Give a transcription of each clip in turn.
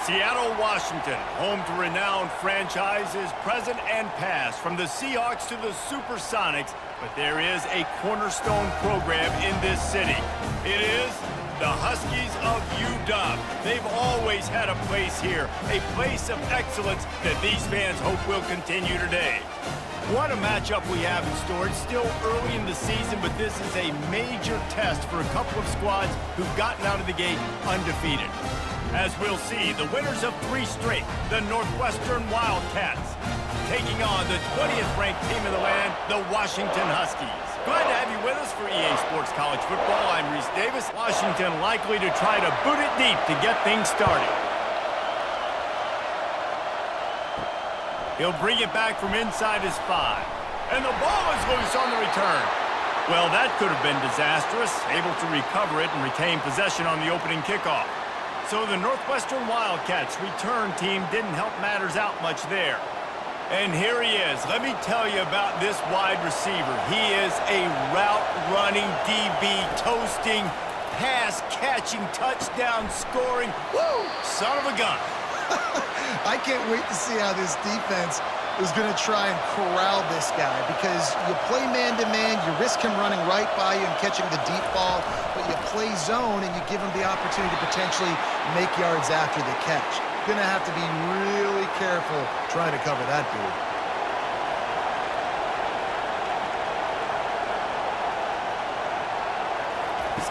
Seattle, Washington, home to renowned franchises present and past, from the Seahawks to the Supersonics, but there is a cornerstone program in this city. It is the Huskies of UW. They've always had a place here, a place of excellence that these fans hope will continue today. What a matchup we have in store. It's still early in the season, but this is a major test for a couple of squads who've gotten out of the gate undefeated. As we'll see, the winners of 3 straight, the Northwestern Wildcats, taking on the 20th ranked team in the land, the Washington Huskies. Glad to have you with us for EA Sports College Football. I'm Reese Davis. Washington likely to try to boot it deep to get things started. He'll bring it back from inside his 5. And the ball is loose on the return. Well, that could have been disastrous. Able to recover it and retain possession on the opening kickoff. So the Northwestern Wildcats return team didn't help matters out much there. And here he is. Let me tell you about this wide receiver. He is a route-running DB, toasting, pass-catching, touchdown-scoring, woo, son of a gun. I can't wait to see how this defense is going to try and corral this guy, because you play man-to-man, you risk him running right by you and catching the deep ball, but you play zone and you give him the opportunity to potentially make yards after the catch. You're going to have to be really careful trying to cover that dude.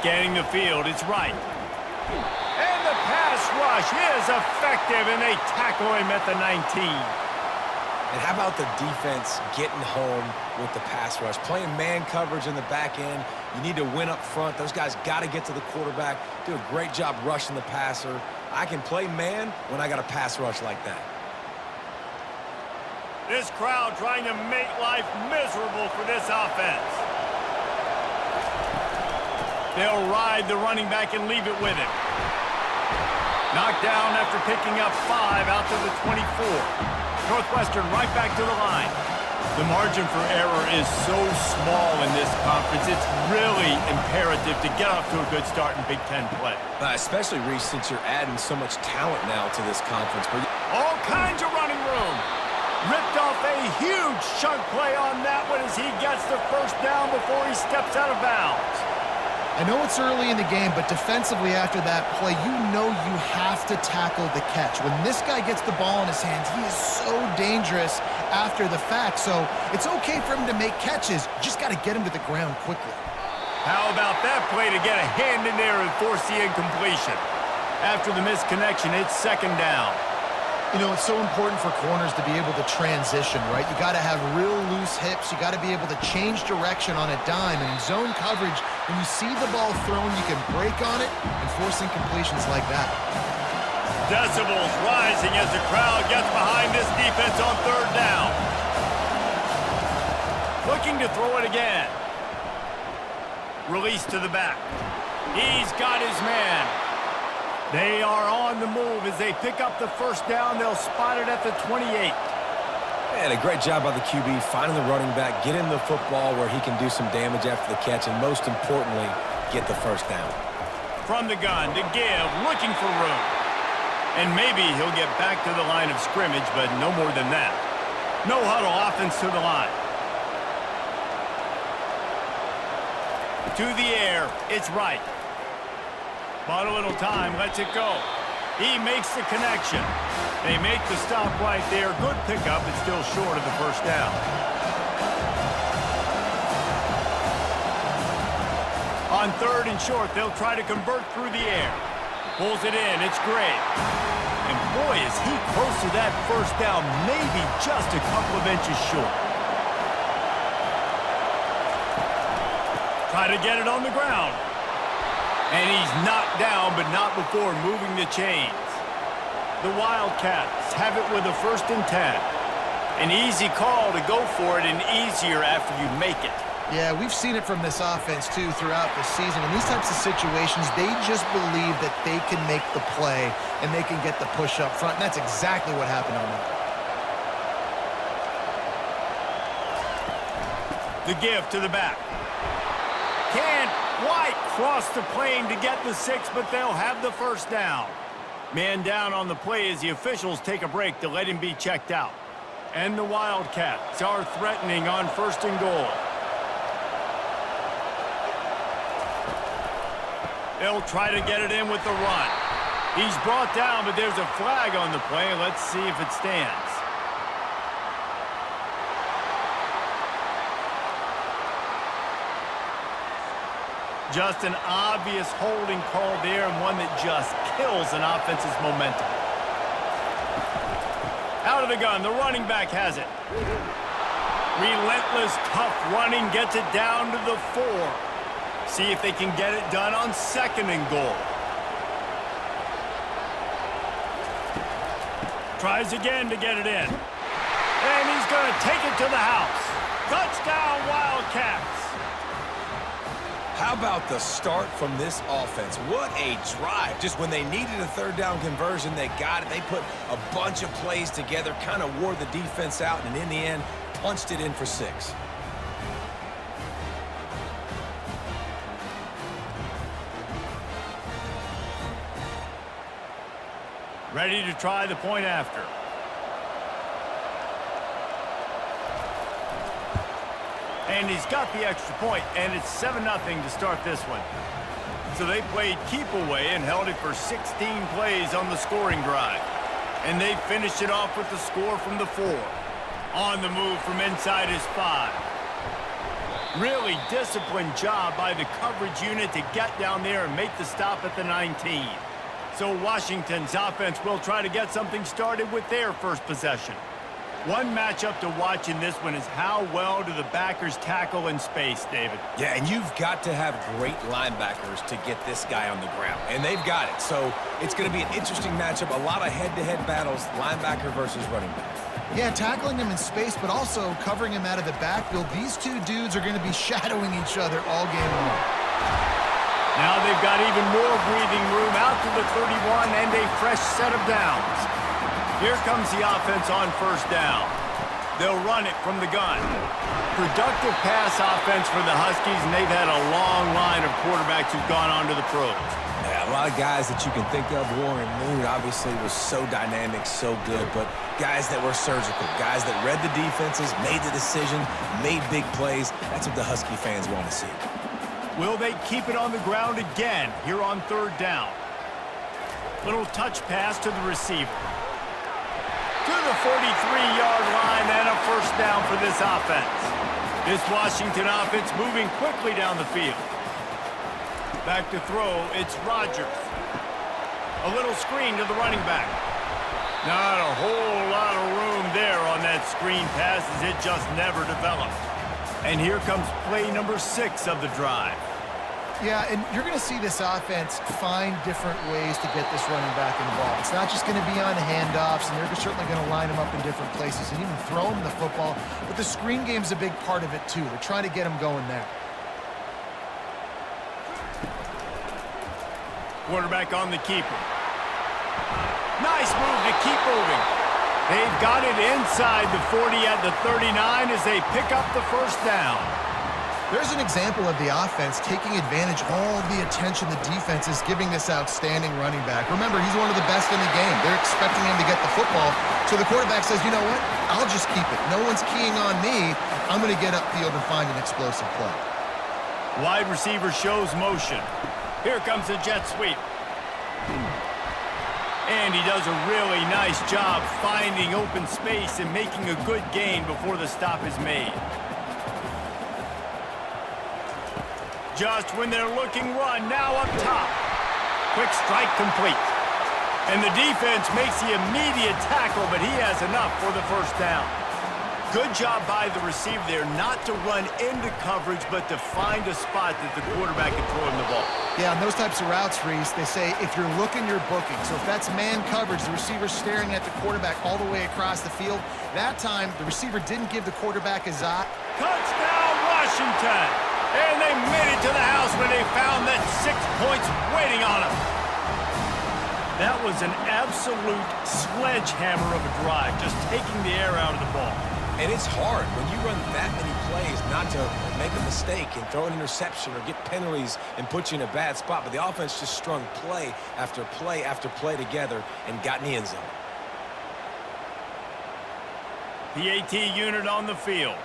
Scanning the field, it's right. And the pass rush is effective, and they tackle him at the 19. And how about the defense getting home with the pass rush? Playing man coverage in the back end. You need to win up front. Those guys got to get to the quarterback. Do a great job rushing the passer. I can play man when I got a pass rush like that. This crowd trying to make life miserable for this offense. They'll ride the running back and leave it with him. Knocked down after picking up 5 out to the 24. Northwestern right back to the line. The margin for error is so small in this conference. It's really imperative to get off to a good start in Big Ten play. Especially, Reese, since you're adding so much talent now to this conference. All kinds of running room. Ripped off a huge chunk play on that one as he gets the first down before he steps out of bounds. I know it's early in the game, but defensively after that play, you know you have to tackle the catch. When this guy gets the ball in his hands, he is so dangerous after the fact. So it's okay for him to make catches. You just got to get him to the ground quickly. How about that play to get a hand in there and force the incompletion? After the misconnection, it's 2nd down. You know, it's so important for corners to be able to transition, right? You got to have real loose hips. You got to be able to change direction on a dime. And in zone coverage, when you see the ball thrown, you can break on it and force incompletions like that. Decibels rising as the crowd gets behind this defense on 3rd down. Looking to throw it again. Release to the back. He's got his man. They are on the move as they pick up the 1st down. They'll spot it at the 28. And a great job by the QB finding the running back, get him the football where he can do some damage after the catch, and most importantly, get the 1st down. From the gun to give, looking for room. And maybe he'll get back to the line of scrimmage, but no more than that. No huddle offense to the line. To the air, it's right. Bought a little time, lets it go. He makes the connection. They make the stop right there. Good pickup, but still short of the 1st down. On 3rd and short, they'll try to convert through the air. Pulls it in, it's great. And boy, is he close to that 1st down, maybe just a couple of inches short. Try to get it on the ground. And he's knocked down, but not before moving the chains. The Wildcats have it with a 1st and 10. An easy call to go for it, and easier after you make it. Yeah, we've seen it from this offense, too, throughout the season. In these types of situations, they just believe that they can make the play and they can get the push up front, and that's exactly what happened on that. The give to the back. Can't quite cross the plane to get the 6, but they'll have the 1st down. Man down on the play as the officials take a break to let him be checked out. And the Wildcats are threatening on 1st and goal. They'll try to get it in with the run. He's brought down, but there's a flag on the play. Let's see if it stands. Just an obvious holding call there, and one that just kills an offense's momentum. Out of the gun, the running back has it. Relentless, tough running gets it down to the 4. See if they can get it done on 2nd and goal. Tries again to get it in. And he's going to take it to the house. Touchdown, Wildcats. How about the start from this offense? What a drive. Just when they needed a 3rd down conversion, they got it. They put a bunch of plays together, kind of wore the defense out, and in the end, punched it in for 6. Ready to try the point after. And he's got the extra point, and it's 7-0 to start this one. So they played keep away and held it for 16 plays on the scoring drive. And they finished it off with the score from the 4. On the move from inside his 5. Really disciplined job by the coverage unit to get down there and make the stop at the 19. So Washington's offense will try to get something started with their first possession. One matchup to watch in this one is how well do the backers tackle in space, David. Yeah, and you've got to have great linebackers to get this guy on the ground, and they've got it. So it's going to be an interesting matchup, a lot of head-to-head battles, linebacker versus running back. Yeah, tackling him in space, but also covering him out of the backfield. These two dudes are going to be shadowing each other all game long. Now they've got even more breathing room out to the 31 and a fresh set of downs. Here comes the offense on 1st down. They'll run it from the gun. Productive pass offense for the Huskies, and they've had a long line of quarterbacks who've gone on to the pros. Yeah, a lot of guys that you can think of. Warren Moon obviously was so dynamic, so good, but guys that were surgical, guys that read the defenses, made the decision, made big plays. That's what the Husky fans want to see. Will they keep it on the ground again here on 3rd down? Little touch pass to the receiver. To the 43-yard line and a 1st down for this offense. This Washington offense moving quickly down the field. Back to throw, it's Rodgers. A little screen to the running back. Not a whole lot of room there on that screen pass as it just never developed. And here comes play number 6 of the drive. Yeah, and you're going to see this offense find different ways to get this running back involved. It's not just going to be on handoffs, and they're certainly going to line him up in different places and even throw him the football. But the screen game's a big part of it, too. They're trying to get him going there. Quarterback on the keeper. Nice move to keep moving. They've got it inside the 40 at the 39 as they pick up the 1st down. There's an example of the offense taking advantage of all the attention the defense is giving this outstanding running back. Remember, he's one of the best in the game. They're expecting him to get the football. So the quarterback says, you know what? I'll just keep it. No one's keying on me. I'm going to get upfield and find an explosive play. Wide receiver shows motion. Here comes the jet sweep. And he does a really nice job finding open space and making a good gain before the stop is made. Just when they're looking run, now up top. Quick strike complete. And the defense makes the immediate tackle, but he has enough for the 1st down. Good job by the receiver there not to run into coverage, but to find a spot that the quarterback can throw him the ball. Yeah, on those types of routes, Reese, they say if you're looking, you're booking. So if that's man coverage, the receiver's staring at the quarterback all the way across the field. That time, the receiver didn't give the quarterback his eye. Touchdown, Washington! And they made it to the house when they found that 6 points waiting on them. That was an absolute sledgehammer of a drive, just taking the air out of the ball. And it's hard when you run that many plays not to make a mistake and throw an interception or get penalties and put you in a bad spot. But the offense just strung play after play after play together and got in the end zone. PAT unit on the field.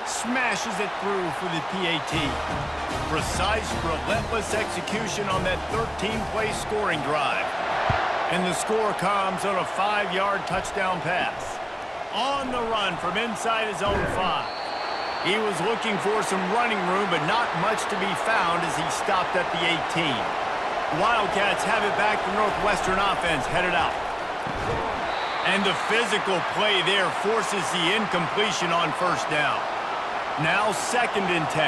Smashes it through for the PAT. Precise, relentless execution on that 13-play scoring drive. And the score comes on a 5-yard touchdown pass. On the run from inside his own 5. He was looking for some running room, but not much to be found as he stopped at the 18. Wildcats have it back. The Northwestern offense headed out. And the physical play there forces the incompletion on first down. Now 2nd and 10.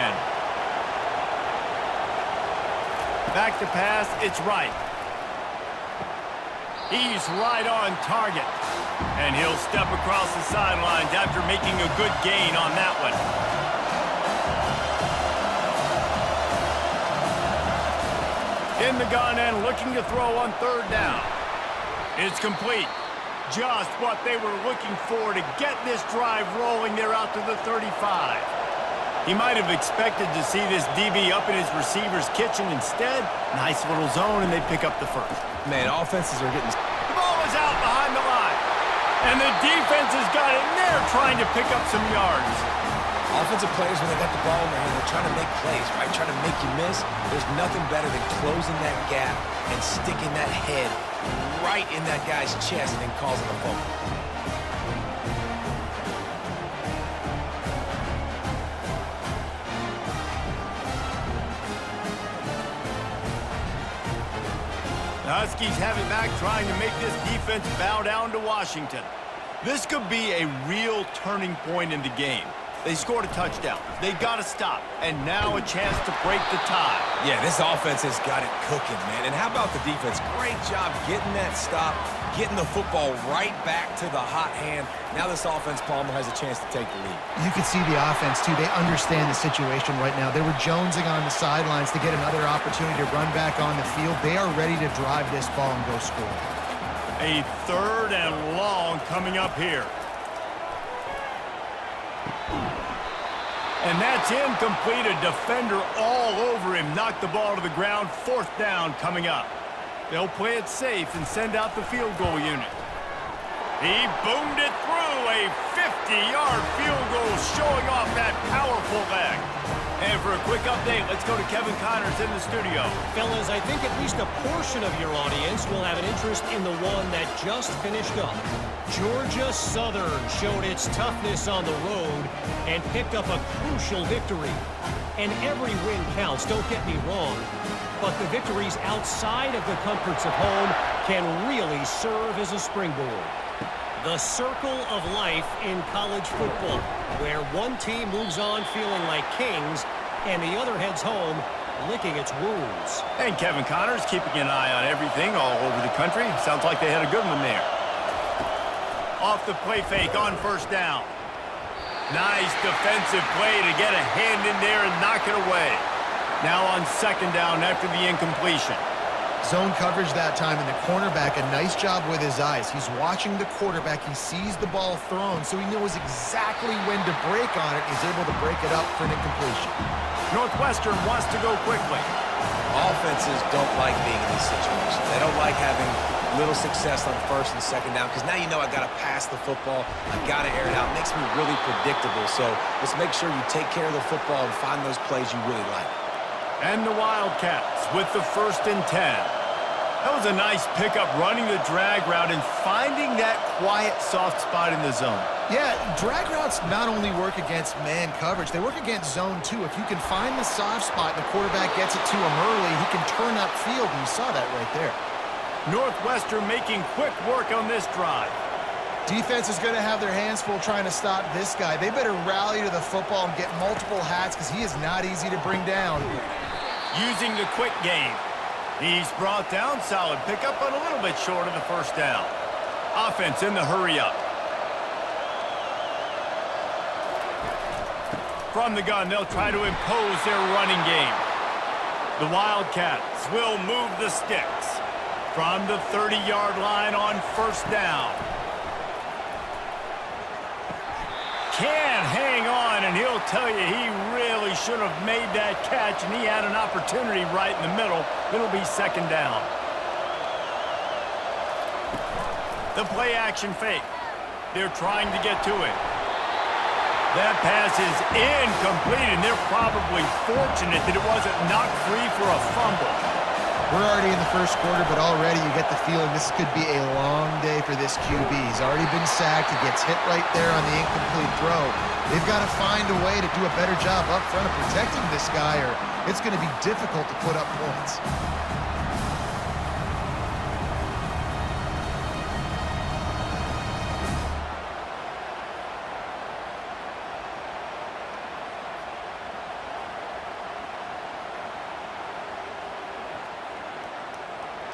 Back to pass, it's right. He's right on target. And he'll step across the sidelines after making a good gain on that one. In the gun and looking to throw on 3rd down. It's complete. Just what they were looking for to get this drive rolling there out to the 35. He might have expected to see this DB up in his receiver's kitchen. Instead, nice little zone, and they pick up the 1st. Man, offenses are getting... The ball is out behind the line. And the defense has got it in there trying to pick up some yards. Offensive players, when they got the ball in their hand, they're trying to make plays, right? Trying to make you miss. There's nothing better than closing that gap and sticking that head right in that guy's chest and then causing a fumble. The Huskies have it back, trying to make this defense bow down to Washington. This could be a real turning point in the game. They scored a touchdown. They got to stop. And now a chance to break the tie. Yeah, this offense has got it cooking, man. And how about the defense? Great job getting that stop, getting the football right back to the hot hand. Now this offense, Palmer, has a chance to take the lead. You can see the offense, too. They understand the situation right now. They were jonesing on the sidelines to get another opportunity to run back on the field. They are ready to drive this ball and go score. A 3rd and long coming up here. And that's incomplete. A defender all over him. Knocked the ball to the ground. 4th down coming up. They'll play it safe and send out the field goal unit. He boomed it through. A 50-yard field goal showing off that powerful leg. And for a quick update, let's go to Kevin Connors in the studio. Fellas, I think at least a portion of your audience will have an interest in the one that just finished up. Georgia Southern showed its toughness on the road and picked up a crucial victory. And every win counts, don't get me wrong. But the victories outside of the comforts of home can really serve as a springboard. The circle of life in college football, where one team moves on feeling like kings and the other heads home licking its wounds. And Kevin Connors keeping an eye on everything all over the country. Sounds like they had a good one there. Off the play fake on 1st down. Nice defensive play to get a hand in there and knock it away. Now on 2nd down after the incompletion. Zone coverage that time, and the cornerback, a nice job with his eyes. He's watching the quarterback. He sees the ball thrown, so he knows exactly when to break on it. He's able to break it up for an incompletion. Northwestern wants to go quickly. Offenses don't like being in these situations. They don't like having little success on 1st and 2nd down, because now you know I got to pass the football. I got to air it out. It makes me really predictable. So let's make sure you take care of the football and find those plays you really like. And the Wildcats with the 1st and 10. That was a nice pickup, running the drag route and finding that quiet, soft spot in the zone. Yeah, drag routes not only work against man coverage, they work against zone too. If you can find the soft spot and the quarterback gets it to him early, he can turn upfield, and you saw that right there. Northwestern making quick work on this drive. Defense is going to have their hands full trying to stop this guy. They better rally to the football and get multiple hats, because he is not easy to bring down. Using the quick game. He's brought down. Solid pickup, but a little bit short of the 1st down. Offense in the hurry up. From the gun, they'll try to impose their running game. The Wildcats will move the sticks. from the 30-yard line on first down. Can't hang on, and he'll tell you he really should have made that catch, and he had an opportunity right in the middle. It'll be second down. The play-action fake. They're trying to get to it. That pass is incomplete, and they're probably fortunate that it wasn't knocked free for a fumble. We're already in the first quarter, but already you get the feeling this could be a long day for this QB. He's already been sacked. He gets hit right there on the incomplete throw. They've got to find a way to do a better job up front of protecting this guy, or it's going to be difficult to put up points.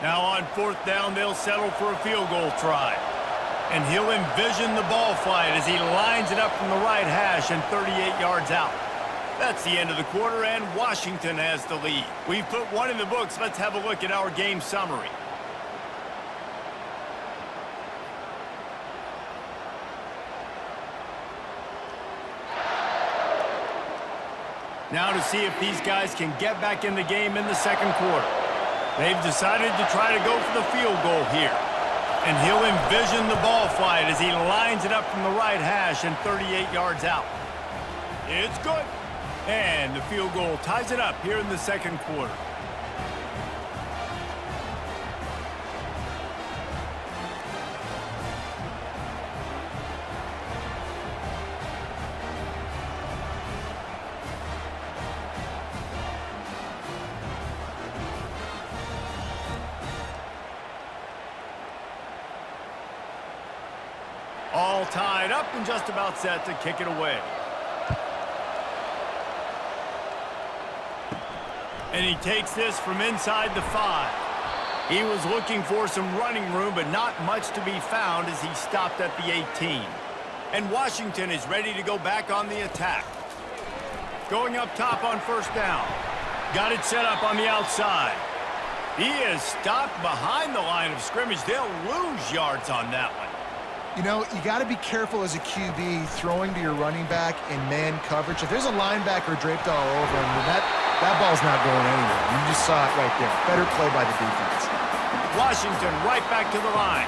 Now on fourth down, they'll settle for a field goal try. And he'll envision the ball flight as he lines it up from the right hash and 38 yards out. That's the end of the quarter, and Washington has the lead. We've put one in the books. Let's have a look at our game summary. Now to see if these guys can get back in the game in the second quarter. They've decided to try to go for the field goal here. And he'll envision the ball flight as he lines it up from the right hash and 38 yards out. It's good. And the field goal ties it up here in the second quarter. All tied up and just about set to kick it away. And he takes this from inside the 5. He was looking for some running room, but not much to be found as he stopped at the 18. And Washington is ready to go back on the attack. Going up top on first down. Got it set up on the outside. He is stopped behind the line of scrimmage. They'll lose yards on that one. You know, you got to be careful as a QB throwing to your running back in man coverage. If there's a linebacker draped all over him, then that ball's not going anywhere. You just saw it right there. Better play by the defense. Washington right back to the line.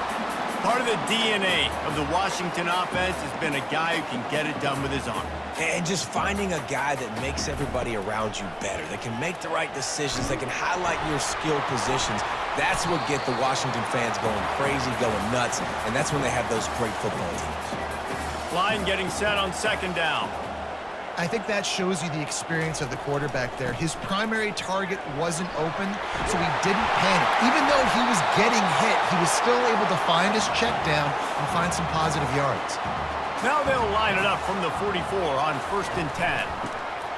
Part of the DNA of the Washington offense has been a guy who can get it done with his arm. And just finding a guy that makes everybody around you better, that can make the right decisions, that can highlight your skill positions. That's what get the Washington fans going crazy, going nuts, and that's when they have those great football teams. Line getting set on second down. I think that shows you the experience of the quarterback there. His primary target wasn't open, so he didn't panic. Even though he was getting hit, he was still able to find his check down and find some positive yards. Now they'll line it up from the 44 on 1st and 10.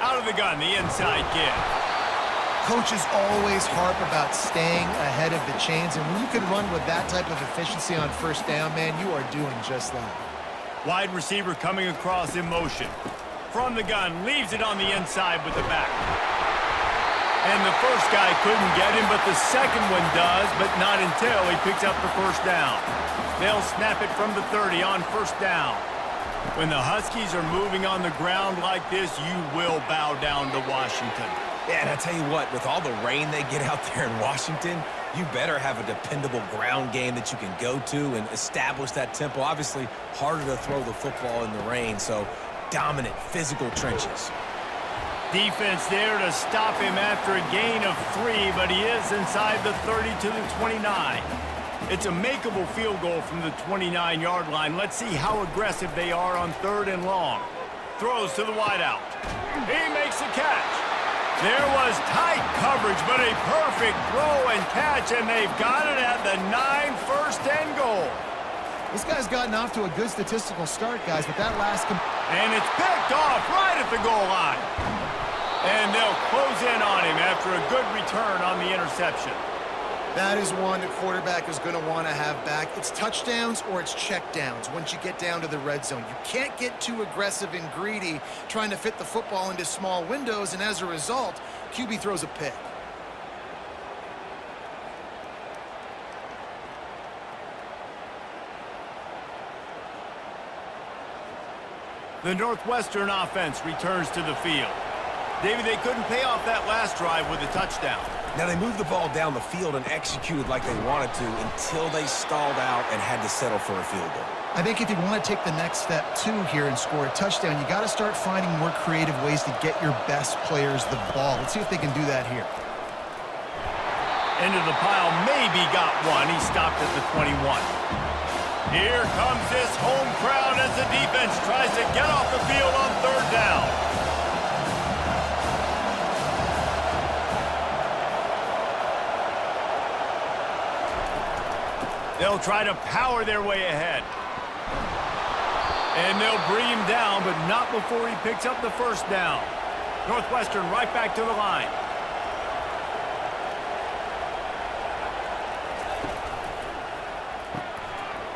Out of the gun, the inside give. Coaches always harp about staying ahead of the chains, and when you can run with that type of efficiency on first down, man, you are doing just that. Wide receiver coming across in motion. From the gun, leaves it on the inside with the back. And the first guy couldn't get him, but the second one does, but not until he picks up the first down. They'll snap it from the 30 on first down. When the Huskies are moving on the ground like this, you will bow down to Washington. Yeah, and I tell you what, with all the rain they get out there in Washington, you better have a dependable ground game that you can go to and establish that tempo. Obviously, harder to throw the football in the rain, so dominant physical trenches. Defense there to stop him after a gain of 3, but he is inside the 30 to the 29. It's a makeable field goal from the 29-yard line. Let's see how aggressive they are on 3rd and long. Throws to the wideout. He makes the catch. There was tight coverage, but a perfect throw and catch, and they've got it at the 9, 1st and goal. This guy's gotten off to a good statistical start, guys, but that last... And it's picked off right at the goal line. And they'll close in on him after a good return on the interception. That is one the quarterback is going to want to have back. It's touchdowns or it's checkdowns once you get down to the red zone. You can't get too aggressive and greedy trying to fit the football into small windows, and as a result, QB throws a pick. The Northwestern offense returns to the field. David, they couldn't pay off that last drive with a touchdown. Now, they moved the ball down the field and executed like they wanted to until they stalled out and had to settle for a field goal. I think if you want to take the next step, too, here and score a touchdown, you got to start finding more creative ways to get your best players the ball. Let's see if they can do that here. Into the pile, maybe got one. He stopped at the 21. Here comes this home crowd as the defense tries to get off the field on third down. They'll try to power their way ahead. And they'll bring him down, but not before he picks up the first down. Northwestern right back to the line.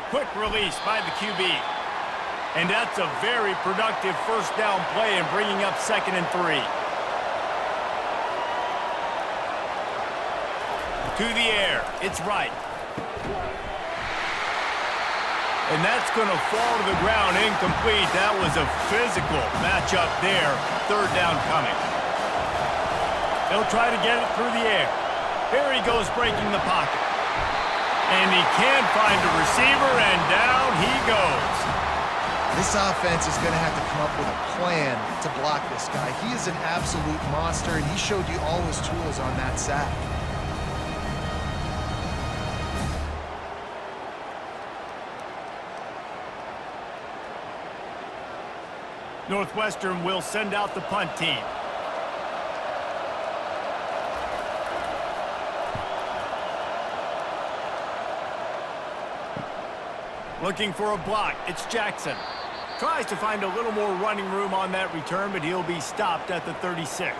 Quick release by the QB. And that's a very productive first down play and bringing up 2nd and 3. To the air. It's right. And that's going to fall to the ground incomplete. That was a physical matchup there. Third down coming. They'll try to get it through the air. Here he goes breaking the pocket. And he can't find a receiver, and down he goes. This offense is going to have to come up with a plan to block this guy. He is an absolute monster, and he showed you all his tools on that sack. Northwestern will send out the punt team. Looking for a block. It's Jackson. Tries to find a little more running room on that return, but he'll be stopped at the 36.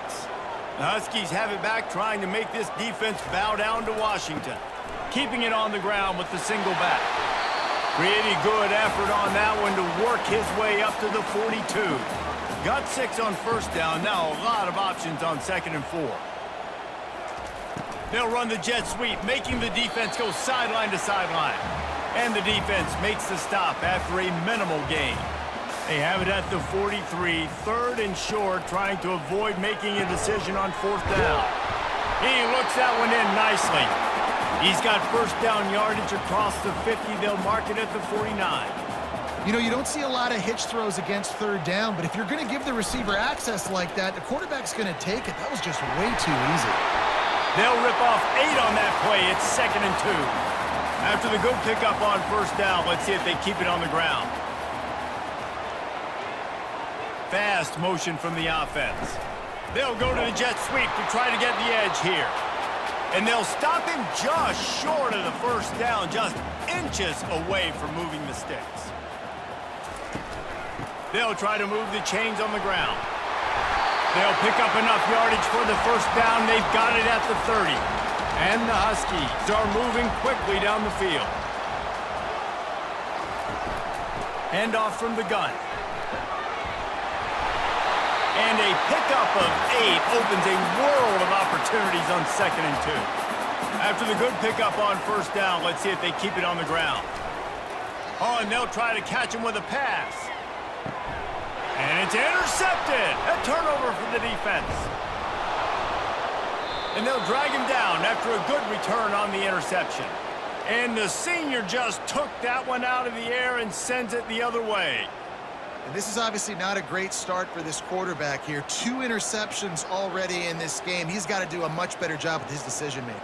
The Huskies have it back, trying to make this defense bow down to Washington. Keeping it on the ground with the single back. Pretty good effort on that one to work his way up to the 42. Got 6 on first down. Now a lot of options on 2nd and 4. They'll run the jet sweep, making the defense go sideline to sideline. And the defense makes the stop after a minimal gain. They have it at the 43, 3rd and short, trying to avoid making a decision on 4th down. He looks that one in nicely. He's got first down yardage across the 50. They'll mark it at the 49. You know, you don't see a lot of hitch throws against 3rd down, but if you're going to give the receiver access like that, the quarterback's going to take it. That was just way too easy. They'll rip off 8 on that play. It's 2nd and 2. After the good pickup on first down, let's see if they keep it on the ground. Fast motion from the offense. They'll go to the jet sweep to try to get the edge here. And they'll stop him just short of the first down, just inches away from moving the sticks. They'll try to move the chains on the ground. They'll pick up enough yardage for the first down. They've got it at the 30. And the Huskies are moving quickly down the field. Handoff from the gun. And a pickup of 8 opens a world of opportunities on 2nd and 2. After the good pickup on first down, let's see if they keep it on the ground. Oh, and they'll try to catch him with a pass. And it's intercepted. A turnover for the defense. And they'll drag him down after a good return on the interception. And the senior just took that one out of the air and sends it the other way. And this is obviously not a great start for this quarterback here. 2 interceptions already in this game. He's got to do a much better job with his decision-making.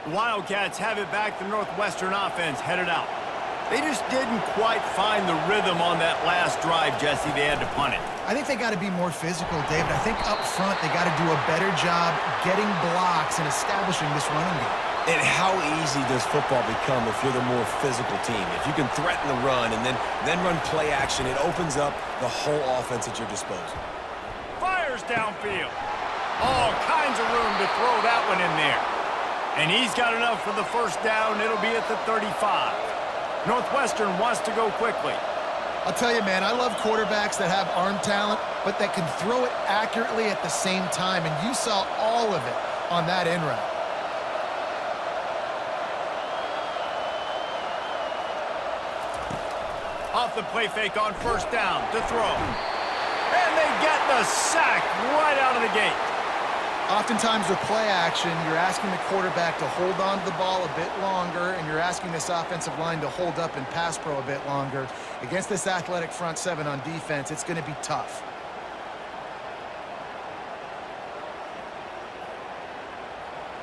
The Wildcats have it back. The Northwestern offense headed out. They just didn't quite find the rhythm on that last drive, Jesse. They had to punt it. I think they got to be more physical, David. I think up front they got to do a better job getting blocks and establishing this running game. And how easy does football become if you're the more physical team? If you can threaten the run and then run play action, it opens up the whole offense at your disposal. Fires downfield. All kinds of room to throw that one in there. And he's got enough for the first down. It'll be at the 35. Northwestern wants to go quickly. I'll tell you, man, I love quarterbacks that have arm talent, but that can throw it accurately at the same time. And you saw all of it on that in route. the play fake on first down to throw. And they get the sack right out of the gate. Oftentimes with play action, you're asking the quarterback to hold on to the ball a bit longer, and you're asking this offensive line to hold up and pass pro a bit longer. Against this athletic front seven on defense, it's going to be tough.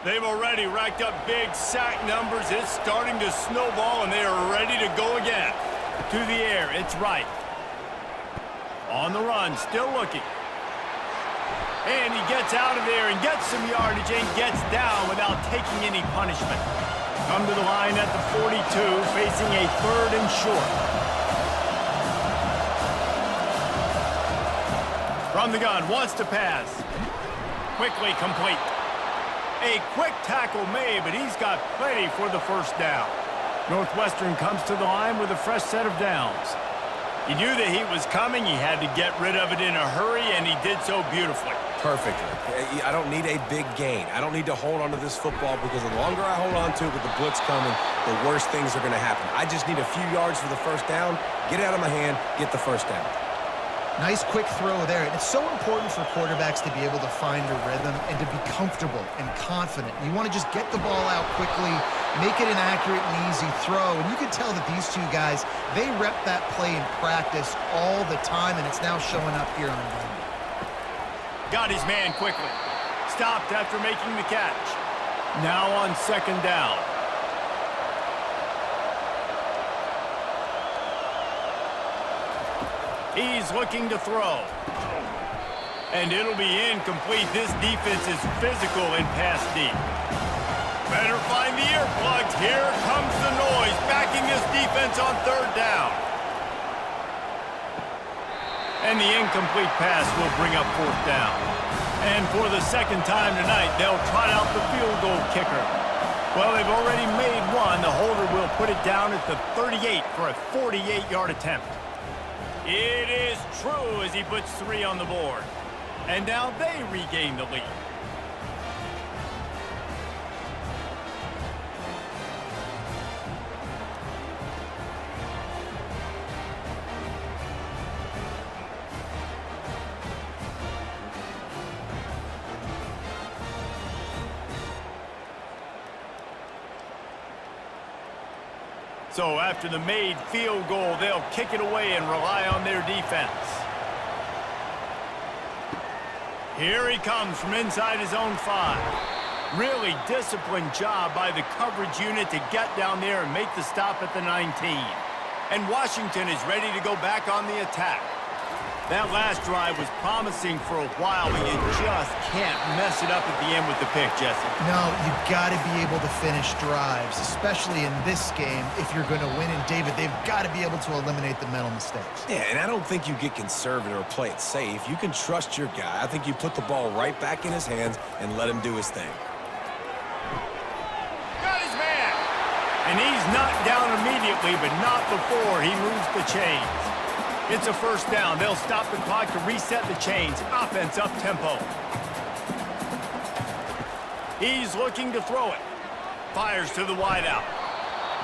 They've already racked up big sack numbers. It's starting to snowball, and they are ready to go again. To the air, it's right. On the run, still looking. And he gets out of there and gets some yardage and gets down without taking any punishment. Come to the line at the 42, facing a 3rd and short. From the gun, wants to pass. Quickly complete. A quick tackle made, but he's got plenty for the first down. Northwestern comes to the line with a fresh set of downs. He knew the heat was coming. He had to get rid of it in a hurry, and he did so beautifully. Perfectly. I don't need a big gain. I don't need to hold on to this football because the longer I hold on to it with the blitz coming, the worse things are going to happen. I just need a few yards for the first down, get it out of my hand, get the first down. Nice quick throw there. And it's so important for quarterbacks to be able to find a rhythm and to be comfortable and confident. You want to just get the ball out quickly, make it an accurate and easy throw. And you can tell that these two guys, they rep that play in practice all the time, and it's now showing up here on game. Got his man quickly. Stopped after making the catch. Now on second down. He's looking to throw. And it'll be incomplete. This defense is physical and pass deep. Better find the earplugs. Here comes the noise, backing this defense on third down. And the incomplete pass will bring up fourth down. And for the second time tonight, they'll trot out the field goal kicker. Well, they've already made one. The holder will put it down at the 38 for a 48-yard attempt. It is true as he puts 3 on the board. And now they regain the lead. So after the made field goal, they'll kick it away and rely on their defense. Here he comes from inside his own 5. Really disciplined job by the coverage unit to get down there and make the stop at the 19. And Washington is ready to go back on the attack. That last drive was promising for a while, but you just can't mess it up at the end with the pick, Jesse. No, you've got to be able to finish drives, especially in this game if you're going to win. And, David, they've got to be able to eliminate the mental mistakes. Yeah, and I don't think you get conservative or play it safe. You can trust your guy. I think you put the ball right back in his hands and let him do his thing. Got his man! And he's knocked down immediately, but not before he moves the chains. It's a first down. They'll stop the clock to reset the chains. Offense up-tempo. He's looking to throw it. Fires to the wideout.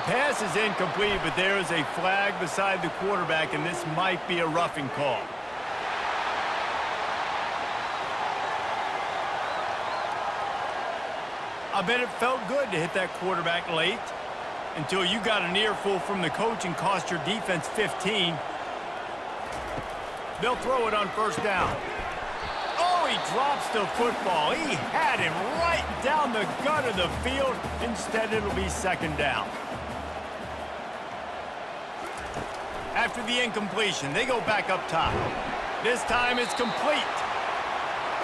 Pass is incomplete, but there is a flag beside the quarterback, and this might be a roughing call. I bet it felt good to hit that quarterback late until you got an earful from the coach and cost your defense 15. They'll throw it on first down. Oh, he drops the football. He had him right down the gut of the field. Instead, it'll be second down. After the incompletion, they go back up top. This time it's complete.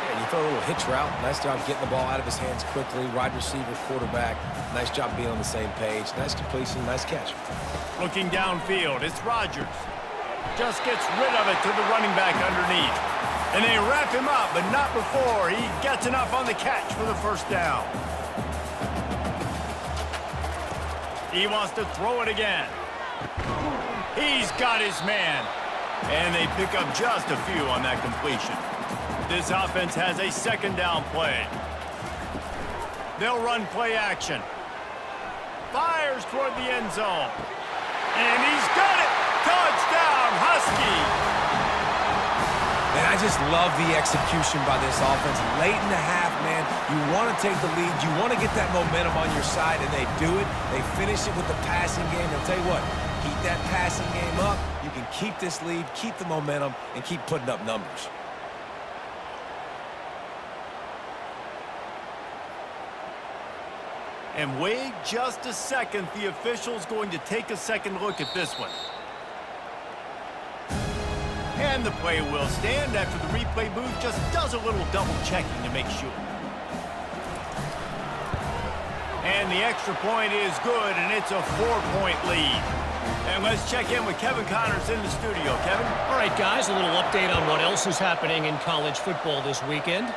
Yeah, you throw a little hitch route. Nice job getting the ball out of his hands quickly. Wide receiver, quarterback. Nice job being on the same page. Nice completion, nice catch. Looking downfield, it's Rodgers. Just gets rid of it to the running back underneath. And they wrap him up, but not before he gets enough on the catch for the first down. He wants to throw it again. He's got his man. And they pick up just a few on that completion. This offense has a second down play. They'll run play action. Fires toward the end zone. And he's got it! Touchdown! Husky. And I just love the execution by this offense. Late in the half, man, you want to take the lead. You want to get that momentum on your side, and they do it. They finish it with the passing game. I'll tell you what, keep that passing game up. You can keep this lead, keep the momentum, and keep putting up numbers. And wait just a second. The official's going to take a second look at this one. And the play will stand after the replay booth just does a little double checking to make sure. And the extra point is good, and it's a 4-point lead. And let's check in with Kevin Connors in the studio. Kevin? All right, guys, a little update on what else is happening in college football this weekend.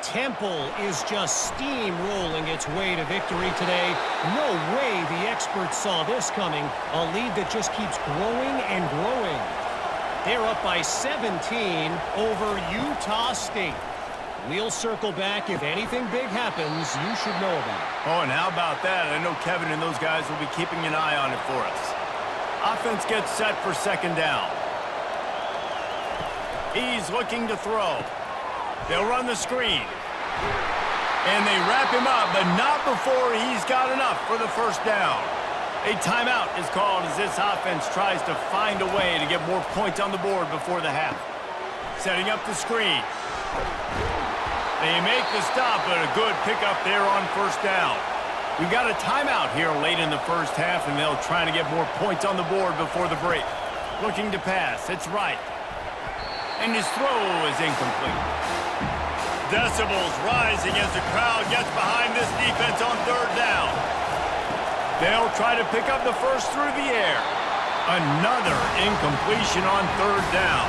Temple is just steamrolling its way to victory today. No way the experts saw this coming. A lead that just keeps growing and growing. They're up by 17 over Utah State. We'll circle back. If anything big happens, you should know about it. Oh, and how about that? I know Kevin and those guys will be keeping an eye on it for us. Offense gets set for second down. He's looking to throw. They'll run the screen. And they wrap him up, but not before he's got enough for the first down. A timeout is called as this offense tries to find a way to get more points on the board before the half. Setting up the screen. They make the stop, but a good pickup there on first down. We've got a timeout here late in the first half, and they'll try to get more points on the board before the break. Looking to pass. It's right. And his throw is incomplete. Decibels rising as the crowd gets behind this defense on third down. They'll try to pick up the first through the air. Another incompletion on third down.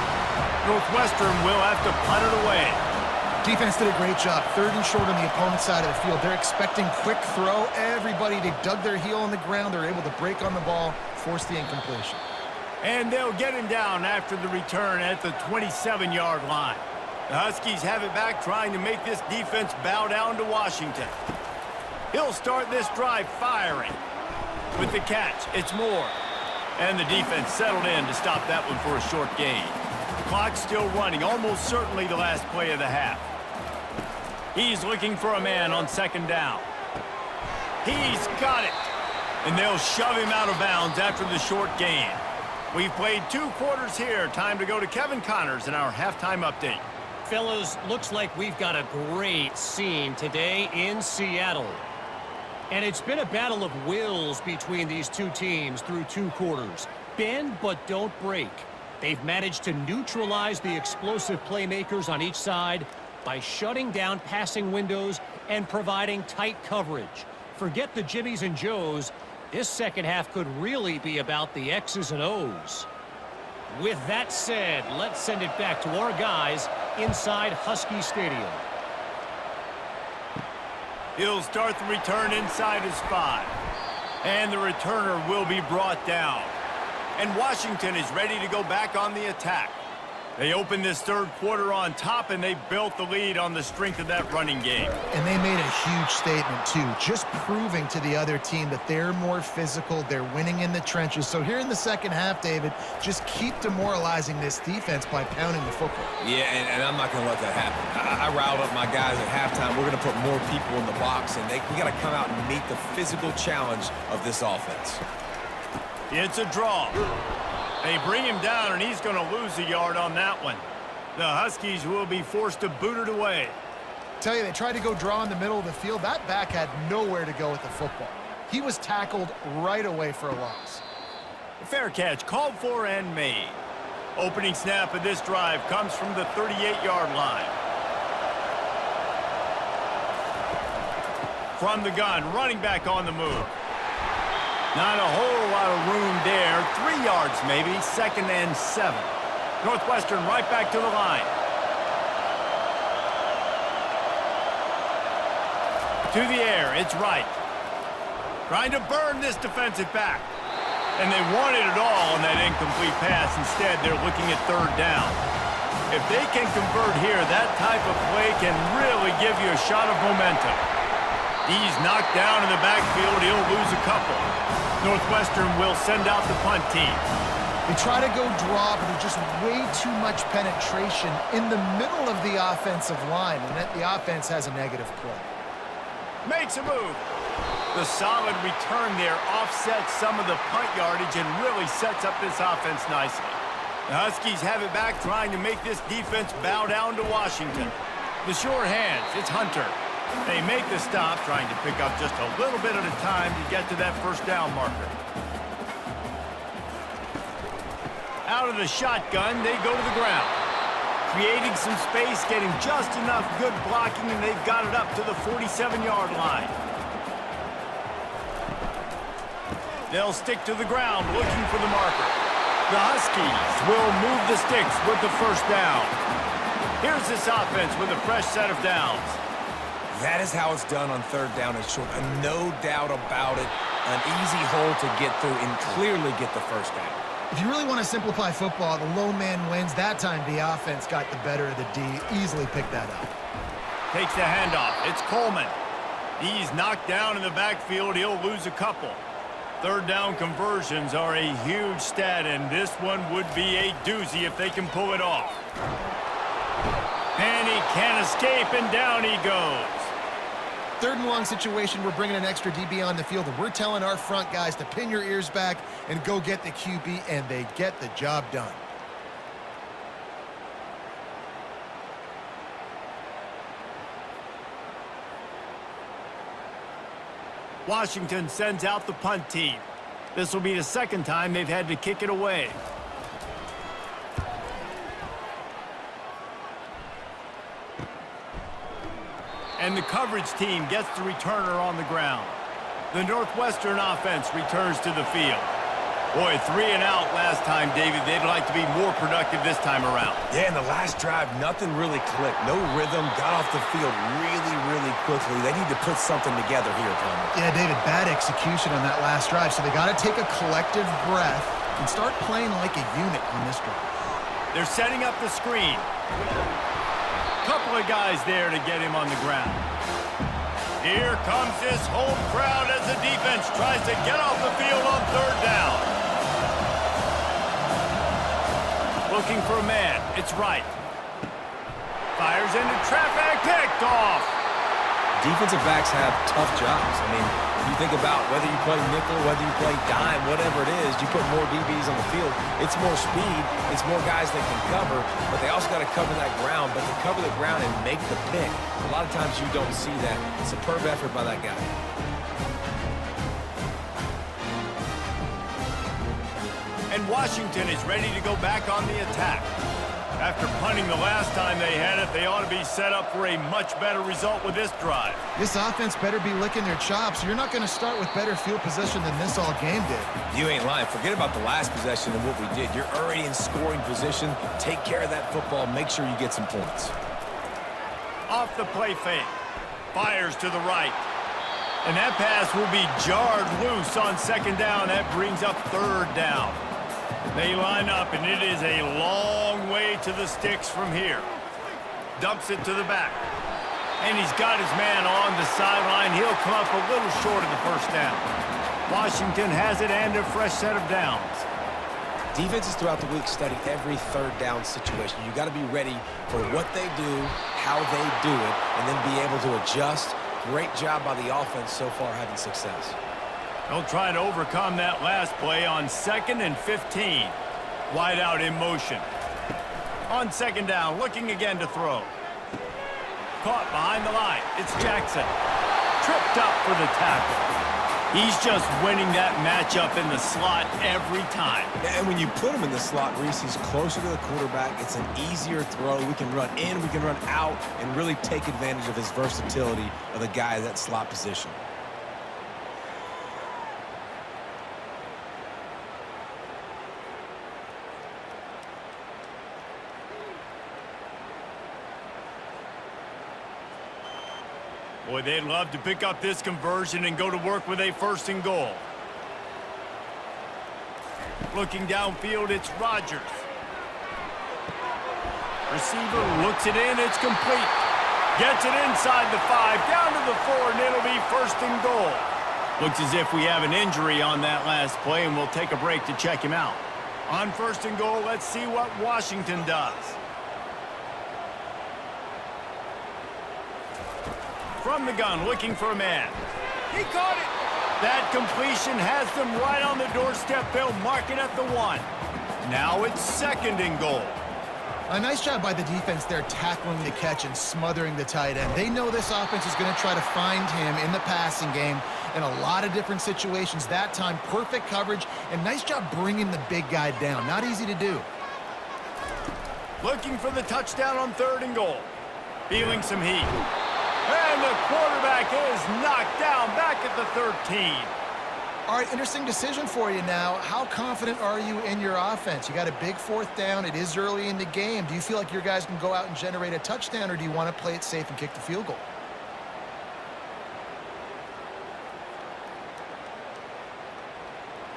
Northwestern will have to punt it away. Defense did a great job. Third and short on the opponent's side of the field. They're expecting quick throw. Everybody, they dug their heel on the ground. They're able to break on the ball, force the incompletion. And they'll get him down after the return at the 27-yard line. The Huskies have it back, trying to make this defense bow down to Washington. He'll start this drive firing. With the catch, it's Moore. And the defense settled in to stop that one for a short gain. Clock still running, almost certainly the last play of the half. He's looking for a man on second down. He's got it. And they'll shove him out of bounds after the short gain. We've played 2 quarters here. Time to go to Kevin Connors in our halftime update. Fellas, looks like we've got a great scene today in Seattle. And it's been a battle of wills between these two teams through 2 quarters. Bend but don't break. They've managed to neutralize the explosive playmakers on each side by shutting down passing windows and providing tight coverage. Forget the Jimmies and Joes. This second half could really be about the X's and O's. With that said, let's send it back to our guys inside Husky Stadium. He'll start the return inside his 5. And the returner will be brought down. And Washington is ready to go back on the attack. They opened this third quarter on top, and they built the lead on the strength of that running game. And they made a huge statement, too, just proving to the other team that they're more physical, they're winning in the trenches. So here in the second half, David, just keep demoralizing this defense by pounding the football. Yeah, and I'm not going to let that happen. I riled up my guys at halftime. We're going to put more people in the box, and we got to come out and meet the physical challenge of this offense. It's a draw. They bring him down, and he's going to lose a yard on that one. The Huskies will be forced to boot it away. Tell you, they tried to go draw in the middle of the field. That back had nowhere to go with the football. He was tackled right away for a loss. Fair catch called for and made. Opening snap of this drive comes from the 38-yard line. From the gun, running back on the move. Not a whole lot of room there. 3 yards maybe, 2nd and 7. Northwestern right back to the line. To the air, it's right. Trying to burn this defensive back. And they wanted it all on that incomplete pass. Instead, they're looking at third down. If they can convert here, that type of play can really give you a shot of momentum. He's knocked down in the backfield. He'll lose a couple. Northwestern will send out the punt team. They try to go draw, but there's just way too much penetration in the middle of the offensive line, and that the offense has a negative play. Makes a move. The solid return there offsets some of the punt yardage and really sets up this offense nicely. The Huskies have it back, trying to make this defense bow down to Washington. The sure hands, it's Hunter. They make the stop, trying to pick up just a little bit at a time to get to that first down marker. Out of the shotgun, they go to the ground. Creating some space, getting just enough good blocking, and they've got it up to the 47-yard line. They'll stick to the ground, looking for the marker. The Huskies will move the sticks with the first down. Here's this offense with a fresh set of downs. That is how it's done on third down and short. And no doubt about it, an easy hole to get through and clearly get the first down. If you really want to simplify football, the low man wins. That time the offense got the better of the D. Easily picked that up. Takes the handoff. It's Coleman. He's knocked down in the backfield. He'll lose a couple. Third down conversions are a huge stat, and this one would be a doozy if they can pull it off. And he can't escape, and down he goes. Third and long situation, we're bringing an extra DB on the field, and we're telling our front guys to pin your ears back and go get the QB, and they get the job done. Washington sends out the punt team. This will be the second time they've had to kick it away. And the coverage team gets the returner on the ground. The Northwestern offense returns to the field. Boy, 3 and out last time, David. They'd like to be more productive this time around. Yeah, in the last drive, nothing really clicked. No rhythm, got off the field really quickly. They need to put something together here, Palmer. Yeah, David, bad execution on that last drive, so they got to take a collective breath and start playing like a unit on this drive. They're setting up the screen. Couple of guys there to get him on the ground. Here comes this home crowd as the defense tries to get off the field on third down. Looking for a man. It's right. Fires into traffic. Picked off. Defensive backs have tough jobs. I mean, you think about whether you play nickel, whether you play dime, whatever it is, you put more DBs on the field. It's more speed. It's more guys that can cover, but they also got to cover that ground. But to cover the ground and make the pick, a lot of times you don't see that. Superb effort by that guy. And Washington is ready to go back on the attack. After punting the last time they had it, they ought to be set up for a much better result with this drive. This offense better be licking their chops. You're not going to start with better field possession than this all game did. You ain't lying. Forget about the last possession and what we did. You're already in scoring position. Take care of that football. Make sure you get some points. Off the play fake. Fires to the right. And that pass will be jarred loose on second down. That brings up third down. They line up, and it is a long way to the sticks from here. Dumps it to the back. And he's got his man on the sideline. He'll come up a little short of the first down. Washington has it and a fresh set of downs. Defenses throughout the week study every third down situation. You got to be ready for what they do, how they do it, and then be able to adjust. Great job by the offense so far having success. They'll try to overcome that last play on 2nd and 15. Wide out in motion. On second down, looking again to throw. Caught behind the line. It's Jackson. Tripped up for the tackle. He's just winning that matchup in the slot every time. And when you put him in the slot, Reese, he's closer to the quarterback. It's an easier throw. We can run in, we can run out, and really take advantage of his versatility of the guy in that slot position. Boy, they'd love to pick up this conversion and go to work with a 1st and goal. Looking downfield, it's Rodgers. Receiver looks it in, it's complete. Gets it inside the 5, down to the 4, and it'll be 1st and goal. Looks as if we have an injury on that last play, and we'll take a break to check him out. On 1st and goal, let's see what Washington does. From the gun, looking for a man. He caught it! That completion has them right on the doorstep. They'll mark it at the 1. Now it's 2nd and goal. A nice job by the defense there tackling the catch and smothering the tight end. They know this offense is going to try to find him in the passing game in a lot of different situations. That time, perfect coverage, and nice job bringing the big guy down. Not easy to do. Looking for the touchdown on 3rd and goal. Feeling some heat. And the quarterback is knocked down back at the 13. All right, interesting decision for you now. How confident are you in your offense? You got a big 4th down. It is early in the game. Do you feel like your guys can go out and generate a touchdown, or do you want to play it safe and kick the field goal?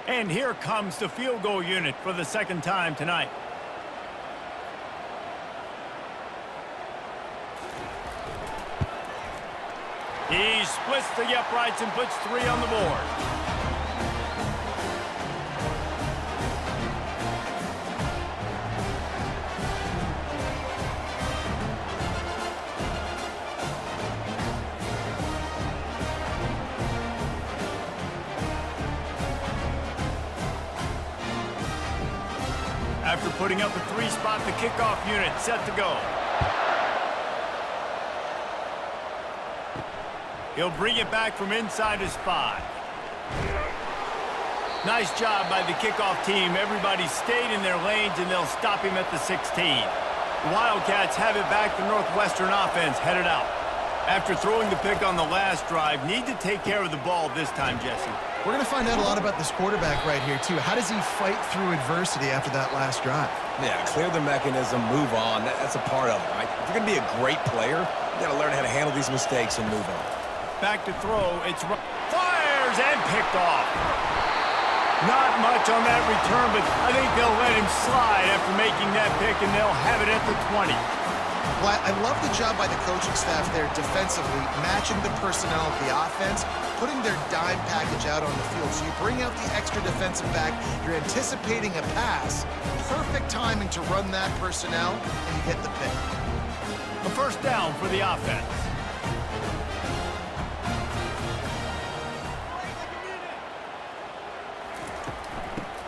And here comes the field goal unit for the 2nd time tonight. He splits the uprights and puts 3 on the board. After putting up a 3-spot, the kickoff unit set to go. He'll bring it back from inside his 5. Nice job by the kickoff team. Everybody stayed in their lanes, and they'll stop him at the 16. The Wildcats have it back. The Northwestern offense headed out. After throwing the pick on the last drive, need to take care of the ball this time, Jesse. We're going to find out a lot about this quarterback right here, too. How does he fight through adversity after that last drive? Yeah, clear the mechanism, move on. That's a part of it, right? If you're going to be a great player, you got to learn how to handle these mistakes and move on. Back to throw. It's fires and picked off. Not much on that return, but I think they'll let him slide after making that pick, and they'll have it at the 20. Well, I love the job by the coaching staff there defensively, matching the personnel of the offense, putting their dime package out on the field. So you bring out the extra defensive back, you're anticipating a pass, perfect timing to run that personnel, and you get the pick. A 1st down for the offense.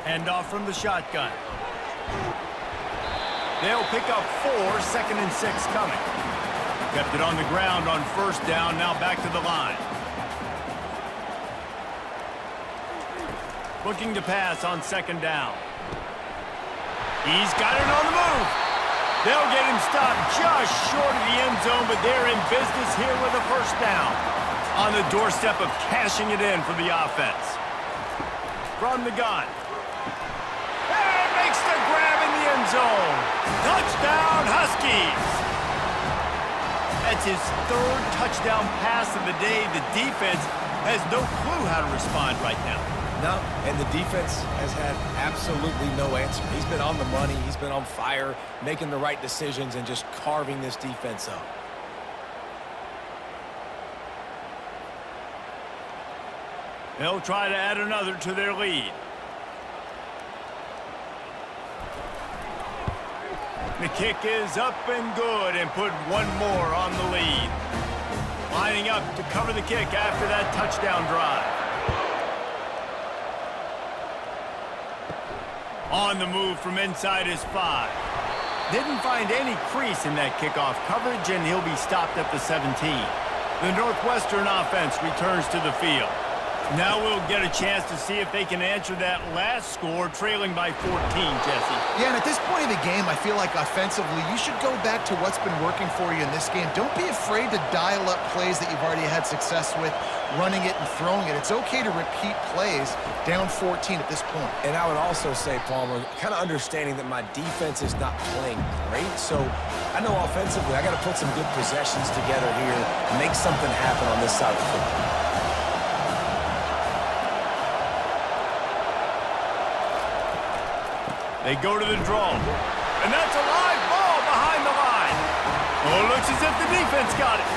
Hand off from the shotgun. They'll pick up 4, 2nd and 6 coming. Kept it on the ground on 1st down, now back to the line. Looking to pass on 2nd down. He's got it on the move. They'll get him stopped just short of the end zone, but they're in business here with a 1st down. On the doorstep of cashing it in for the offense. From the gun. And makes the grab in the end zone. Touchdown, Huskies! That's his 3rd touchdown pass of the day. The defense has no clue how to respond right now. No, and the defense has had absolutely no answer. He's been on the money. He's been on fire, making the right decisions and just carving this defense up. They'll try to add another to their lead. The kick is up and good, and put 1 more on the lead. Lining up to cover the kick after that touchdown drive. On the move from inside his 5. Didn't find any crease in that kickoff coverage, and he'll be stopped at the 17. The Northwestern offense returns to the field. Now we'll get a chance to see if they can answer that last score, trailing by 14, Jesse. Yeah, and at this point of the game, I feel like offensively, you should go back to what's been working for you in this game. Don't be afraid to dial up plays that you've already had success with, running it and throwing it. It's okay to repeat plays down 14 at this point. And I would also say, Palmer, kind of understanding that my defense is not playing great, so I know offensively I got to put some good possessions together here, make something happen on this side of the football. They go to the draw. And that's a live ball behind the line. Oh, looks as if the defense got it.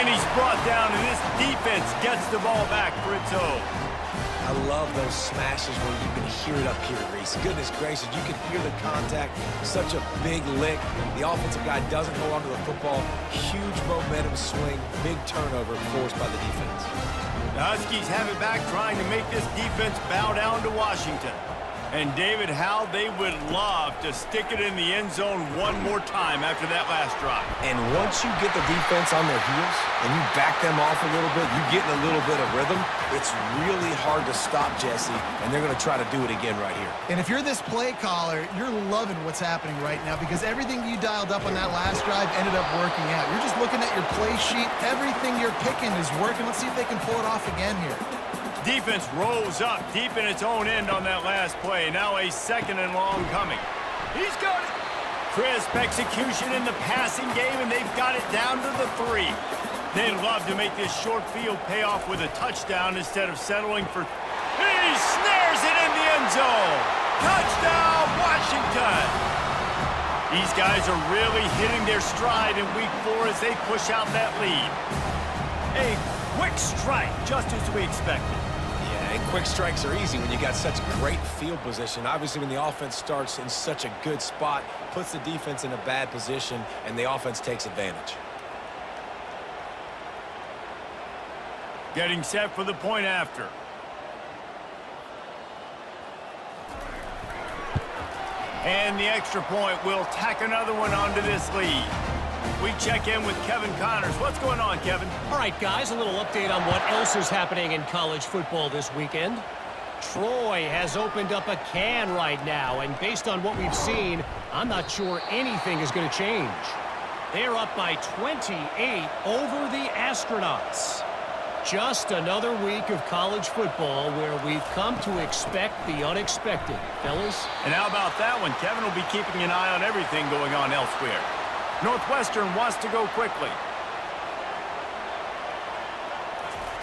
And he's brought down, and this defense gets the ball back for its own. I love those smashes where you can hear it up here, Reese. Goodness gracious, you can hear the contact. Such a big lick. The offensive guy doesn't hold onto the football. Huge momentum swing, big turnover forced by the defense. The Huskies have it back, trying to make this defense bow down to Washington. And David, how they would love to stick it in the end zone one more time after that last drive. And once you get the defense on their heels and you back them off a little bit, you get in a little bit of rhythm, it's really hard to stop, Jesse, and they're going to try to do it again right here. And if you're this play caller, you're loving what's happening right now because everything you dialed up on that last drive ended up working out. You're just looking at your play sheet. Everything you're picking is working. Let's see if they can pull it off again here. Defense rolls up deep in its own end on that last play. Now a second and long coming. He's got it. Crisp execution in the passing game, and they've got it down to the 3. They'd love to make this short field pay off with a touchdown instead of settling for... He snares it in the end zone. Touchdown, Washington. These guys are really hitting their stride in week 4 as they push out that lead. A quick strike, just as we expected. And quick strikes are easy when you got such great field position. Obviously, when the offense starts in such a good spot, puts the defense in a bad position, and the offense takes advantage. Getting set for the point after. And the extra point will tack another one onto this lead. We check in with Kevin Connors. What's going on, Kevin? All right, guys, a little update on what else is happening in college football this weekend. Troy has opened up a can right now, and based on what we've seen, I'm not sure anything is going to change. They're up by 28 over the Astronauts. Just another week of college football where we've come to expect the unexpected, fellas. And how about that one? Kevin will be keeping an eye on everything going on elsewhere. Northwestern wants to go quickly.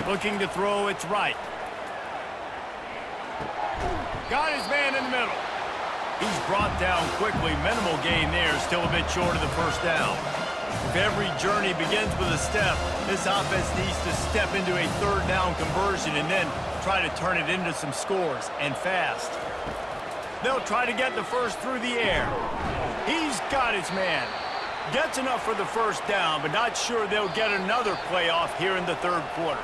Looking to throw, it's right. Got his man in the middle. He's brought down quickly. Minimal gain there, still a bit short of the first down. If every journey begins with a step, this offense needs to step into a third down conversion and then try to turn it into some scores, and fast. They'll try to get the first through the air. He's got his man. Gets enough for the first down, but not sure they'll get another play off here in the third quarter.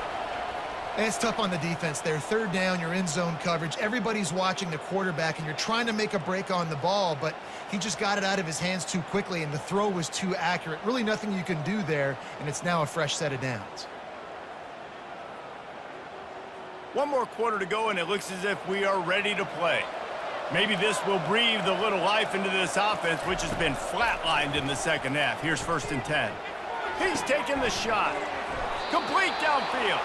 And it's tough on the defense there. Third down, you're in zone coverage. Everybody's watching the quarterback, and you're trying to make a break on the ball, but he just got it out of his hands too quickly, and the throw was too accurate. Really nothing you can do there, and it's now a fresh set of downs. One more quarter to go, and it looks as if we are ready to play. Maybe this will breathe a little life into this offense, which has been flatlined in the second half. Here's 1st and 10. He's taking the shot. Complete downfield.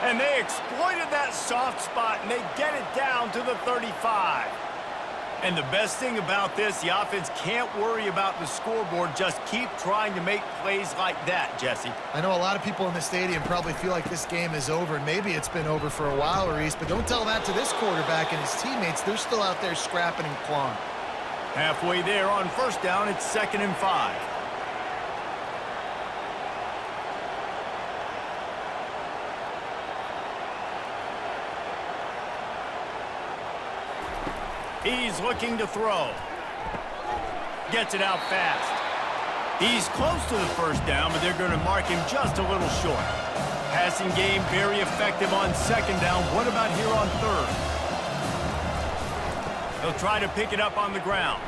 And they exploited that soft spot, and they get it down to the 35. And the best thing about this, the offense can't worry about the scoreboard. Just keep trying to make plays like that, Jesse. I know a lot of people in the stadium probably feel like this game is over, and maybe it's been over for a while, Reese, but don't tell that to this quarterback and his teammates. They're still out there scrapping and clawing. Halfway there on first down, it's 2nd and 5. He's looking to throw. Gets it out fast. He's close to the first down, but they're going to mark him just a little short. Passing game very effective on 2nd down. What about here on 3rd? He'll try to pick it up on the ground.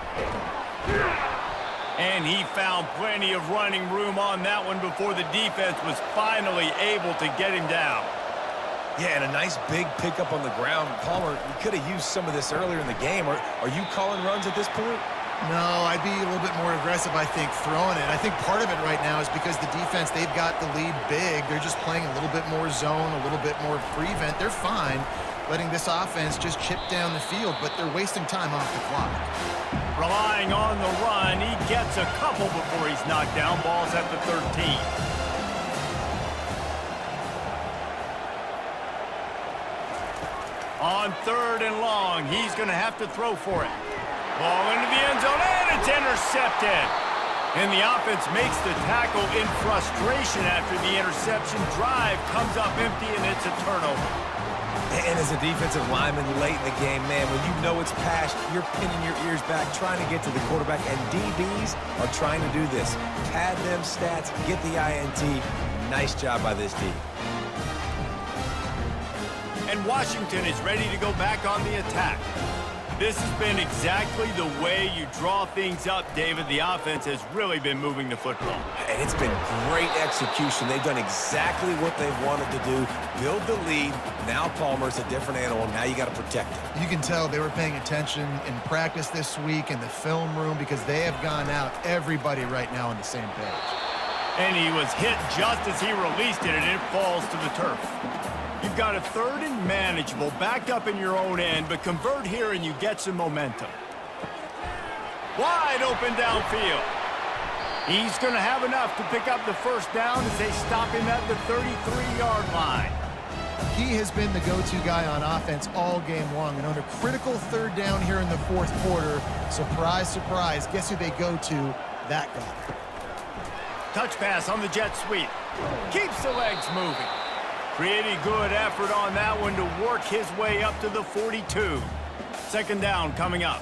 And he found plenty of running room on that one before the defense was finally able to get him down. Yeah, and a nice big pickup on the ground. Palmer, we could have used some of this earlier in the game. Are you calling runs at this point? No, I'd be a little bit more aggressive, I think, throwing it. I think part of it right now is because the defense, they've got the lead big. They're just playing a little bit more zone, a little bit more prevent. They're fine letting this offense just chip down the field, but they're wasting time off the clock. Relying on the run, he gets a couple before he's knocked down. Ball's at the 13. On 3rd and long, he's going to have to throw for it. Ball into the end zone, and it's intercepted. And the offense makes the tackle in frustration after the interception. Drive comes up empty, and it's a turnover. And as a defensive lineman late in the game, man, when you know it's pass, you're pinning your ears back, trying to get to the quarterback, and DBs are trying to do this. Pad them stats, get the INT. Nice job by this D. And Washington is ready to go back on the attack. This has been exactly the way you draw things up, David. The offense has really been moving the football. And it's been great execution. They've done exactly what they've wanted to do. Build the lead. Now Palmer's a different animal. Now you got to protect him. You can tell they were paying attention in practice this week in the film room because they have gone out, everybody right now on the same page. And he was hit just as he released it, and it falls to the turf. You've got a 3rd and manageable, backed up in your own end, but convert here and you get some momentum. Wide open downfield. He's going to have enough to pick up the first down as they stop him at the 33-yard line. He has been the go-to guy on offense all game long, and on a critical 3rd down here in the 4th quarter, surprise, surprise, guess who they go to? That guy. Touch pass on the jet sweep. Keeps the legs moving. Pretty good effort on that one to work his way up to the 42. 2nd down coming up.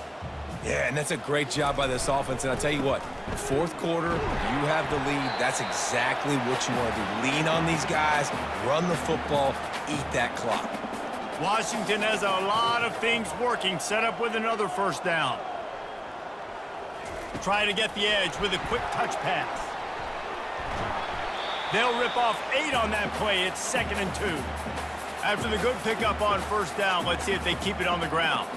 Yeah, and that's a great job by this offense. And I'll tell you what, 4th quarter, you have the lead. That's exactly what you want to do. Lean on these guys, run the football, eat that clock. Washington has a lot of things working, set up with another 1st down. Try to get the edge with a quick touch pass. They'll rip off 8 on that play. It's 2nd and 2. After the good pickup on 1st down, let's see if they keep it on the ground.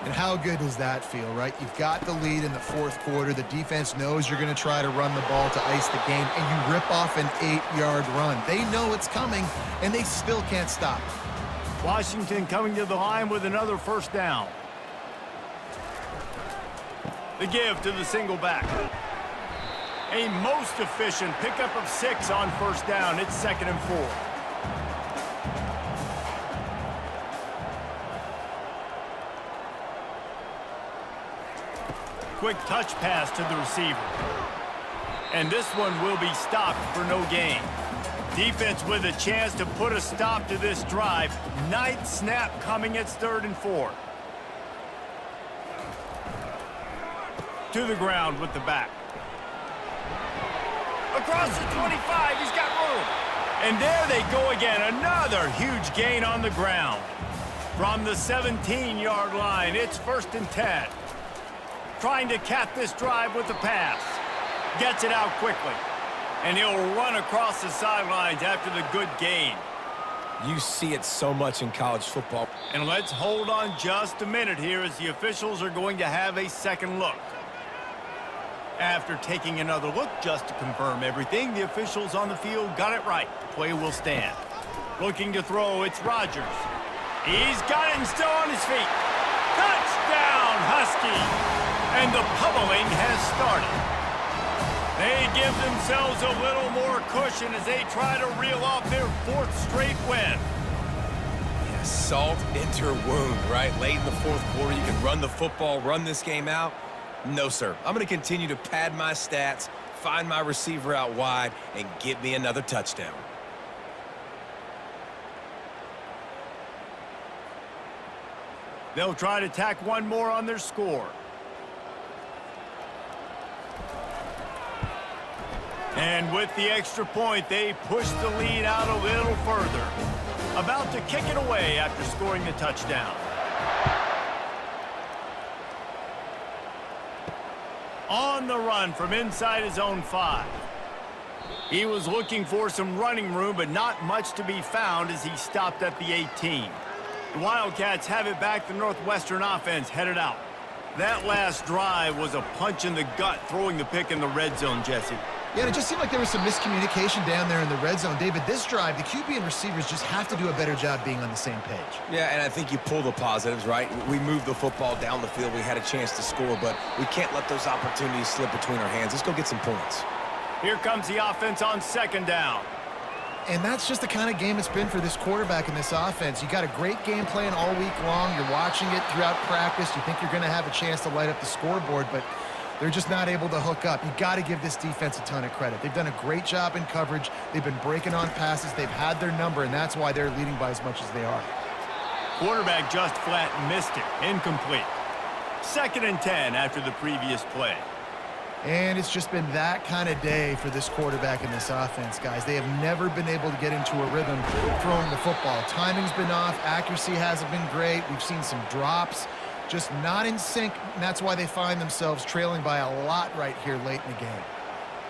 And how good does that feel, right? You've got the lead in the 4th quarter. The defense knows you're going to try to run the ball to ice the game, and you rip off an 8-yard run. They know it's coming, and they still can't stop. Washington coming to the line with another 1st down. The give to the single back. A most efficient pickup of 6 on 1st down. It's 2nd and 4. Quick touch pass to the receiver. And this one will be stopped for no gain. Defense with a chance to put a stop to this drive. 9th snap coming. It's 3rd and 4. To the ground with the back. Across the 25, he's got room. And there they go again, another huge gain on the ground. From the 17-yard line, it's 1st and 10. Trying to cap this drive with the pass. Gets it out quickly. And he'll run across the sidelines after the good gain. You see it so much in college football. And let's hold on just a minute here as the officials are going to have a second look. After taking another look just to confirm everything, the officials on the field got it right. The play will stand. Looking to throw, it's Rodgers. He's got it and still on his feet. Touchdown, Husky! And the pummeling has started. They give themselves a little more cushion as they try to reel off their 4th straight win. Yeah, salt into her wound, right? Late in the 4th quarter, you can run the football, run this game out. No, sir. I'm going to continue to pad my stats, find my receiver out wide, and get me another touchdown. They'll try to tack one more on their score. And with the extra point, they push the lead out a little further. About to kick it away after scoring the touchdown. On the run from inside his own 5. He was looking for some running room, but not much to be found as he stopped at the 18. The Wildcats have it back. The Northwestern offense headed out. That last drive was a punch in the gut, throwing the pick in the red zone, Jesse. Yeah, and it just seemed like there was some miscommunication down there in the red zone. David, this drive, the QB and receivers just have to do a better job being on the same page. Yeah, and I think you pull the positives, right? We moved the football down the field. We had a chance to score, but we can't let those opportunities slip between our hands. Let's go get some points. Here comes the offense on 2nd down. And that's just the kind of game it's been for this quarterback in this offense. You got a great game plan all week long. You're watching it throughout practice. You think you're going to have a chance to light up the scoreboard, but they're just not able to hook up. You got to give this defense a ton of credit. They've done a great job in coverage. They've been breaking on passes. They've had their number, and that's why they're leading by as much as they are. Quarterback just flat missed it. Incomplete. 2nd and 10 after the previous play. And it's just been that kind of day for this quarterback and this offense, guys. They have never been able to get into a rhythm throwing the football. Timing's been off. Accuracy hasn't been great. We've seen some drops. Just not in sync, and that's why they find themselves trailing by a lot right here late in the game.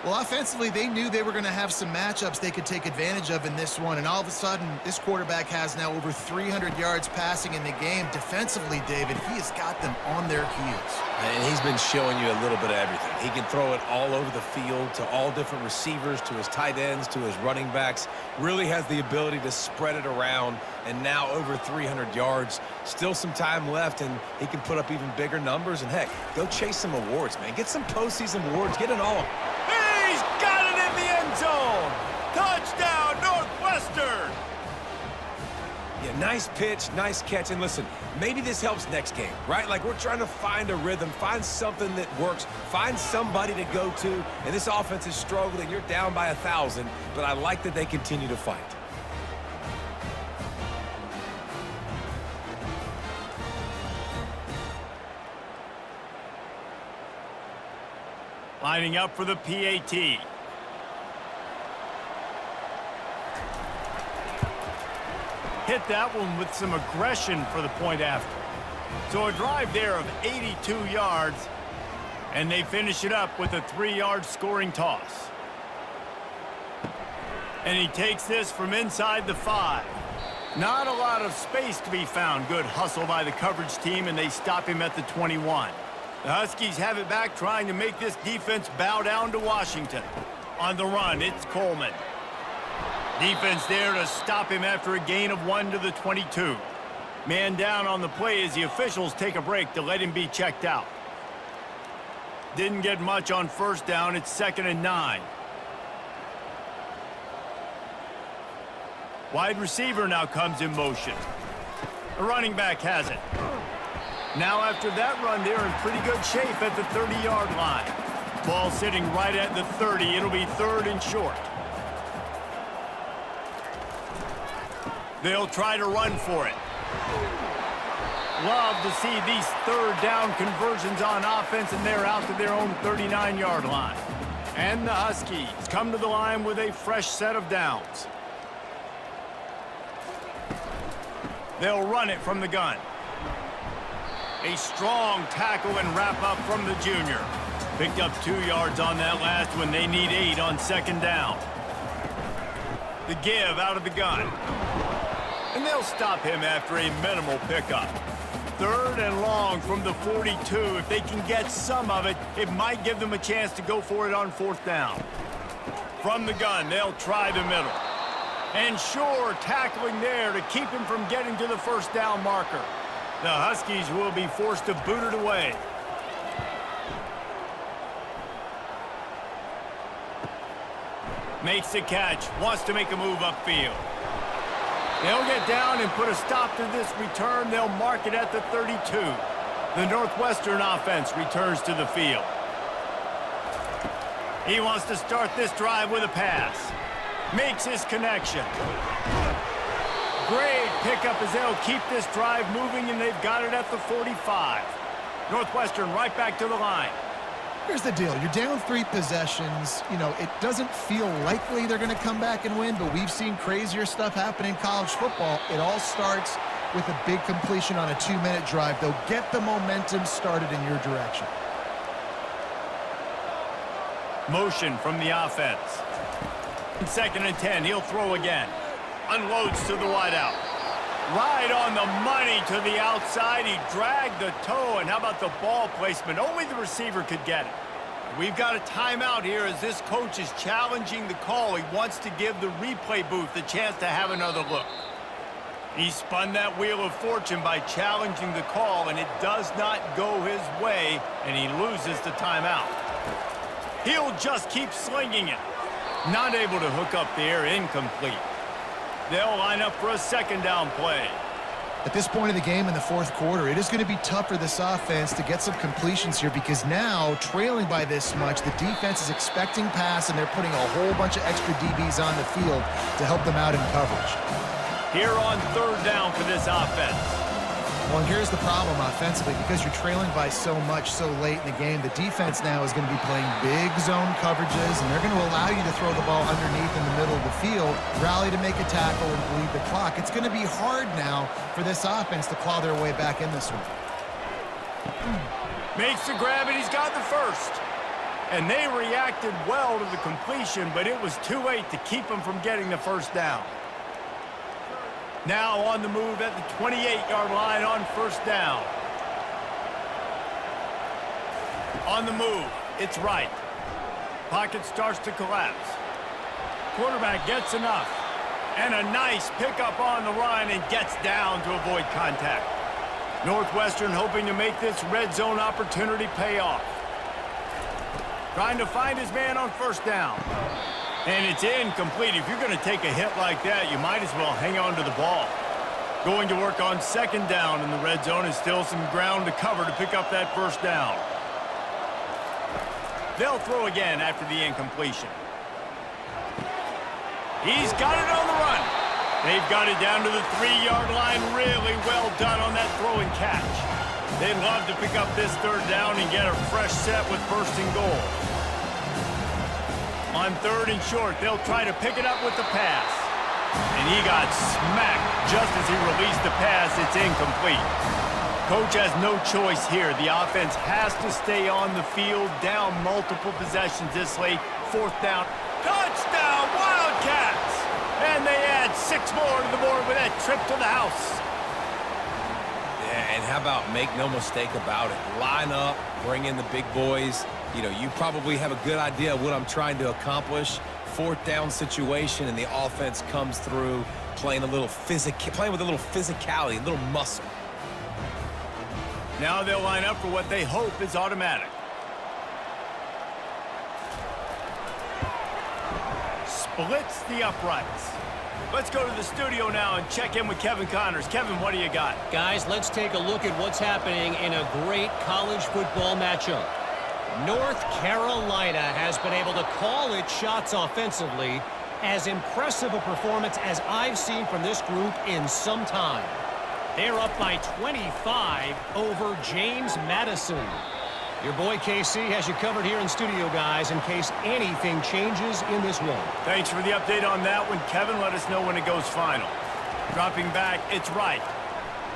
Well, offensively, they knew they were going to have some matchups they could take advantage of in this one, and all of a sudden, this quarterback has now over 300 yards passing in the game. Defensively, David, he has got them on their heels. And he's been showing you a little bit of everything. He can throw it all over the field to all different receivers, to his tight ends, to his running backs. Really has the ability to spread it around, and now over 300 yards. Still some time left, and he can put up even bigger numbers. And, heck, go chase some awards, man. Get some postseason awards. Get it all. He's got it in the end zone. Touchdown, Northwestern. Yeah, nice pitch, nice catch. And listen, maybe this helps next game, right? Like, we're trying to find a rhythm, find something that works, find somebody to go to. And this offense is struggling. You're down by 1,000, but I like that they continue to fight. Lining up for the PAT. Hit that one with some aggression for the point after. So a drive there of 82 yards, and they finish it up with a 3-yard scoring toss. And he takes this from inside the 5. Not a lot of space to be found. Good hustle by the coverage team, and they stop him at the 21. The Huskies have it back, trying to make this defense bow down to Washington. On the run, it's Coleman. Defense there to stop him after a gain of 1 to the 22. Man down on the play as the officials take a break to let him be checked out. Didn't get much on 1st down. It's 2nd and 9. Wide receiver now comes in motion. The running back has it. Now after that run, they're in pretty good shape at the 30-yard line. Ball sitting right at the 30. It'll be 3rd and short. They'll try to run for it. Love to see these 3rd down conversions on offense, and they're out to their own 39-yard line. And the Huskies come to the line with a fresh set of downs. They'll run it from the gun. A strong tackle and wrap up from the junior. Picked up 2 yards on that last one. They need 8 on 2nd down. The give out of the gun. And they'll stop him after a minimal pickup. 3rd and long from the 42. If they can get some of it, it might give them a chance to go for it on 4th down. From the gun, they'll try the middle. And sure, tackling there to keep him from getting to the 1st down marker. The Huskies will be forced to boot it away. Makes the catch, wants to make a move upfield. They'll get down and put a stop to this return. They'll mark it at the 32. The Northwestern offense returns to the field. He wants to start this drive with a pass. Makes his connection. Great pickup as they'll keep this drive moving, and they've got it at the 45. Northwestern right back to the line. Here's the deal. You're down 3 possessions. You know, it doesn't feel likely they're going to come back and win, but we've seen crazier stuff happen in college football. It all starts with a big completion on a 2-minute drive. They'll get the momentum started in your direction. Motion from the offense. 2nd and 10, he'll throw again. Unloads to the wideout. Right on the money to the outside. He dragged the toe, and how about the ball placement? Only the receiver could get it. We've got a timeout here as this coach is challenging the call. He wants to give the replay booth the chance to have another look. He spun that wheel of fortune by challenging the call, and it does not go his way, and he loses the timeout. He'll just keep slinging it. Not able to hook up there, incomplete. They'll line up for a 2nd down play. At this point of the game in the 4th quarter, it is going to be tough for this offense to get some completions here because now, trailing by this much, the defense is expecting pass, and they're putting a whole bunch of extra DBs on the field to help them out in coverage. here on third down for this offense. Well, and here's the problem offensively. Because you're trailing by so much so late in the game, the defense now is going to be playing big zone coverages, and they're going to allow you to throw the ball underneath in the middle of the field, rally to make a tackle, and bleed the clock. It's going to be hard now for this offense to claw their way back in this one. Makes the grab, and he's got the first. And they reacted well to the completion, but it was too late to keep them from getting the first down. Now on the move at the 28-yard line on first down. On the move, it's right. Pocket starts to collapse. Quarterback gets enough. And a nice pickup on the run and gets down to avoid contact. Northwestern hoping to make this red zone opportunity pay off. Trying to find his man on first down. And it's incomplete. If you're going to take a hit like that, you might as well hang on to the ball. Going to work on second down in the red zone, and still some ground to cover to pick up that first down. They'll throw again after the incompletion. He's got it on the run. They've got it down to the 3-yard line. Really well done on that throw and catch. They'd love to pick up this third down and get a fresh set with first and goal. On third and short, they'll try to pick it up with the pass. And he got smacked just as he released the pass. It's incomplete. Coach has no choice here. The offense has to stay on the field, down multiple possessions this late. Fourth down. Touchdown, Wildcats! And they add 6 more to the board with that trip to the house. Yeah, and how about make no mistake about it? Line up, bring in the big boys. You know, you probably have a good idea of what I'm trying to accomplish. Fourth down situation, and the offense comes through playing with a little physicality, a little muscle. Now they'll line up for what they hope is automatic. Splits the uprights. Let's go to the studio now and check in with Kevin Connors. Kevin, what do you got? Guys, let's take a look at what's happening in a great college football matchup. North Carolina has been able to call its shots offensively. As impressive a performance as I've seen from this group in some time. They're up by 25 over James Madison. Your boy KC has you covered here in studio, guys, in case anything changes in this one. Thanks for the update on that one, Kevin. Let us know when it goes final. Dropping back, it's right.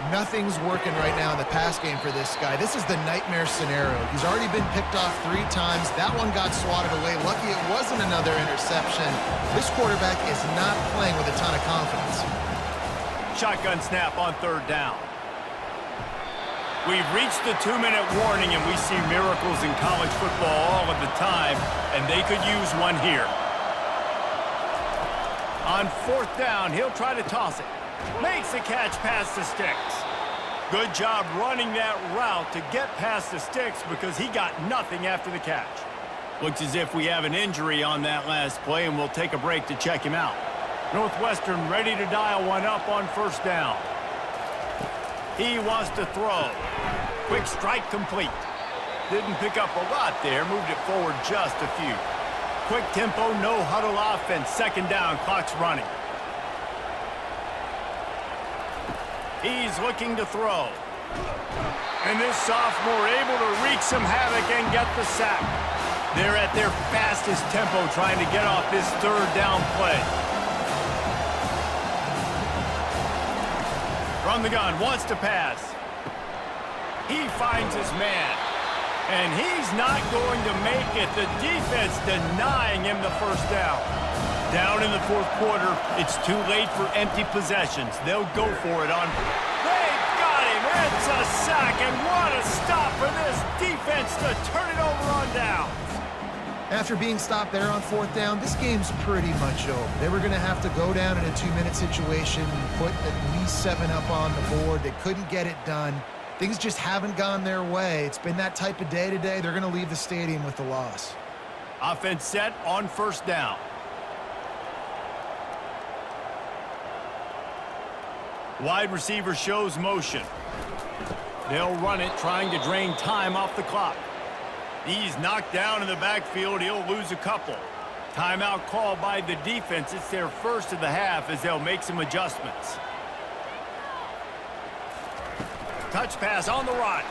Nothing's working right now in the pass game for this guy. This is the nightmare scenario. He's already been picked off 3 times. That one got swatted away. Lucky it wasn't another interception. This quarterback is not playing with a ton of confidence. Shotgun snap on third down. We've reached the 2-minute warning, and we see miracles in college football all of the time, and they could use one here. On fourth down, he'll try to toss it. Makes the catch past the sticks. Good job running that route to get past the sticks because he got nothing after the catch. Looks as if we have an injury on that last play, and we'll take a break to check him out. Northwestern ready to dial one up on first down. He wants to throw. Quick strike complete. Didn't pick up a lot there, moved it forward just a few. Quick tempo, no huddle offense. Second down, clock's running. He's looking to throw. And this sophomore able to wreak some havoc and get the sack. They're at their fastest tempo trying to get off this third down play. From the gun, wants to pass. He finds his man. And he's not going to make it. The defense denying him the first down. Down in the fourth quarter, it's too late for empty possessions. They'll go for it on. They got him. It's a sack, and what a stop for this defense to turn it over on downs. After being stopped there on fourth down, this game's pretty much over. They were going to have to go down in a 2-minute situation, put at least 7 up on the board. They couldn't get it done. Things just haven't gone their way. It's been that type of day today. They're going to leave the stadium with the loss. Offense set on first down. Wide receiver shows motion. They'll run it, trying to drain time off the clock. He's knocked down in the backfield. He'll lose a couple. Timeout called by the defense. It's their first of the half as they'll make some adjustments. Touch pass on the run.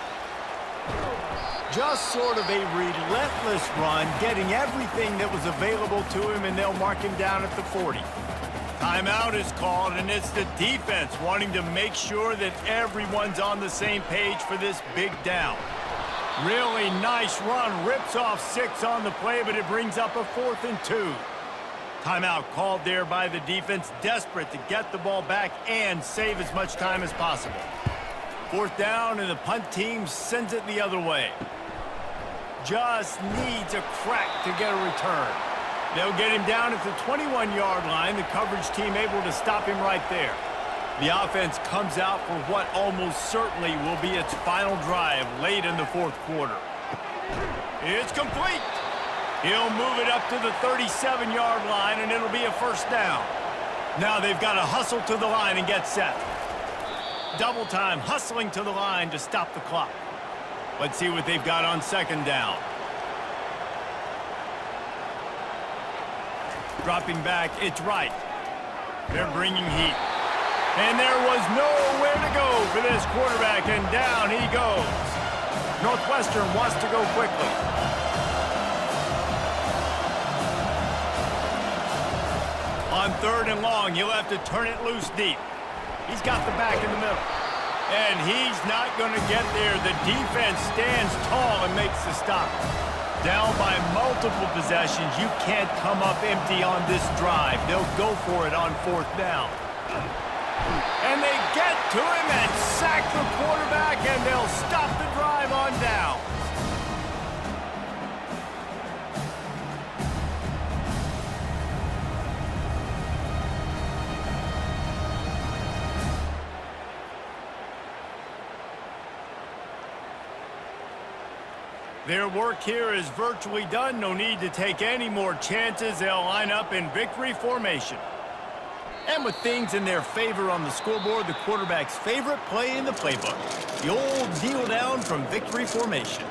Just sort of a relentless run, getting everything that was available to him, and they'll mark him down at the 40. Timeout is called, and it's the defense wanting to make sure that everyone's on the same page for this big down. Really nice run, rips off 6 on the play, but it brings up a 4th and 2. Timeout called there by the defense, desperate to get the ball back and save as much time as possible. 4th down, and the punt team sends it the other way. Just needs a crack to get a return. They'll get him down at the 21-yard line. The coverage team able to stop him right there. The offense comes out for what almost certainly will be its final drive late in the 4th quarter. It's complete. He'll move it up to the 37-yard line, and it'll be a 1st down. Now they've got to hustle to the line and get set. Double time, hustling to the line to stop the clock. Let's see what they've got on 2nd down. Dropping back, it's right. They're bringing heat. And there was nowhere to go for this quarterback, and down he goes. Northwestern wants to go quickly. On 3rd and long, he'll have to turn it loose deep. He's got the back in the middle. And he's not going to get there. The defense stands tall and makes the stop. Down by multiple possessions, you can't come up empty on this drive. They'll go for it on 4th down. And they get to him and sack the quarterback, and they'll stop the drive on down. Their work here is virtually done. No need to take any more chances. They'll line up in victory formation. And with things in their favor on the scoreboard, the quarterback's favorite play in the playbook, the old kneel down from victory formation.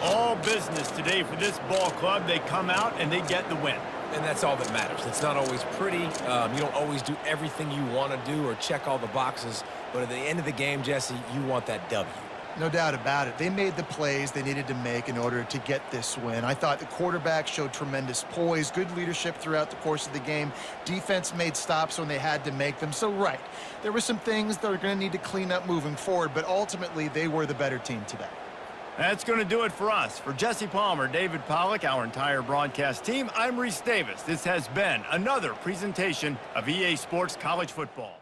All business today for this ball club. They come out and they get the win. And that's all that matters. It's not always pretty. You don't always do everything you want to do or check all the boxes. But at the end of the game, Jesse, you want that W. No doubt about it. They made the plays they needed to make in order to get this win. I thought the quarterback showed tremendous poise, good leadership throughout the course of the game. Defense made stops when they had to make them. So, right, there were some things that are going to need to clean up moving forward, but ultimately they were the better team today. That's going to do it for us. For Jesse Palmer, David Pollack, our entire broadcast team, I'm Reese Davis. This has been another presentation of EA Sports College Football.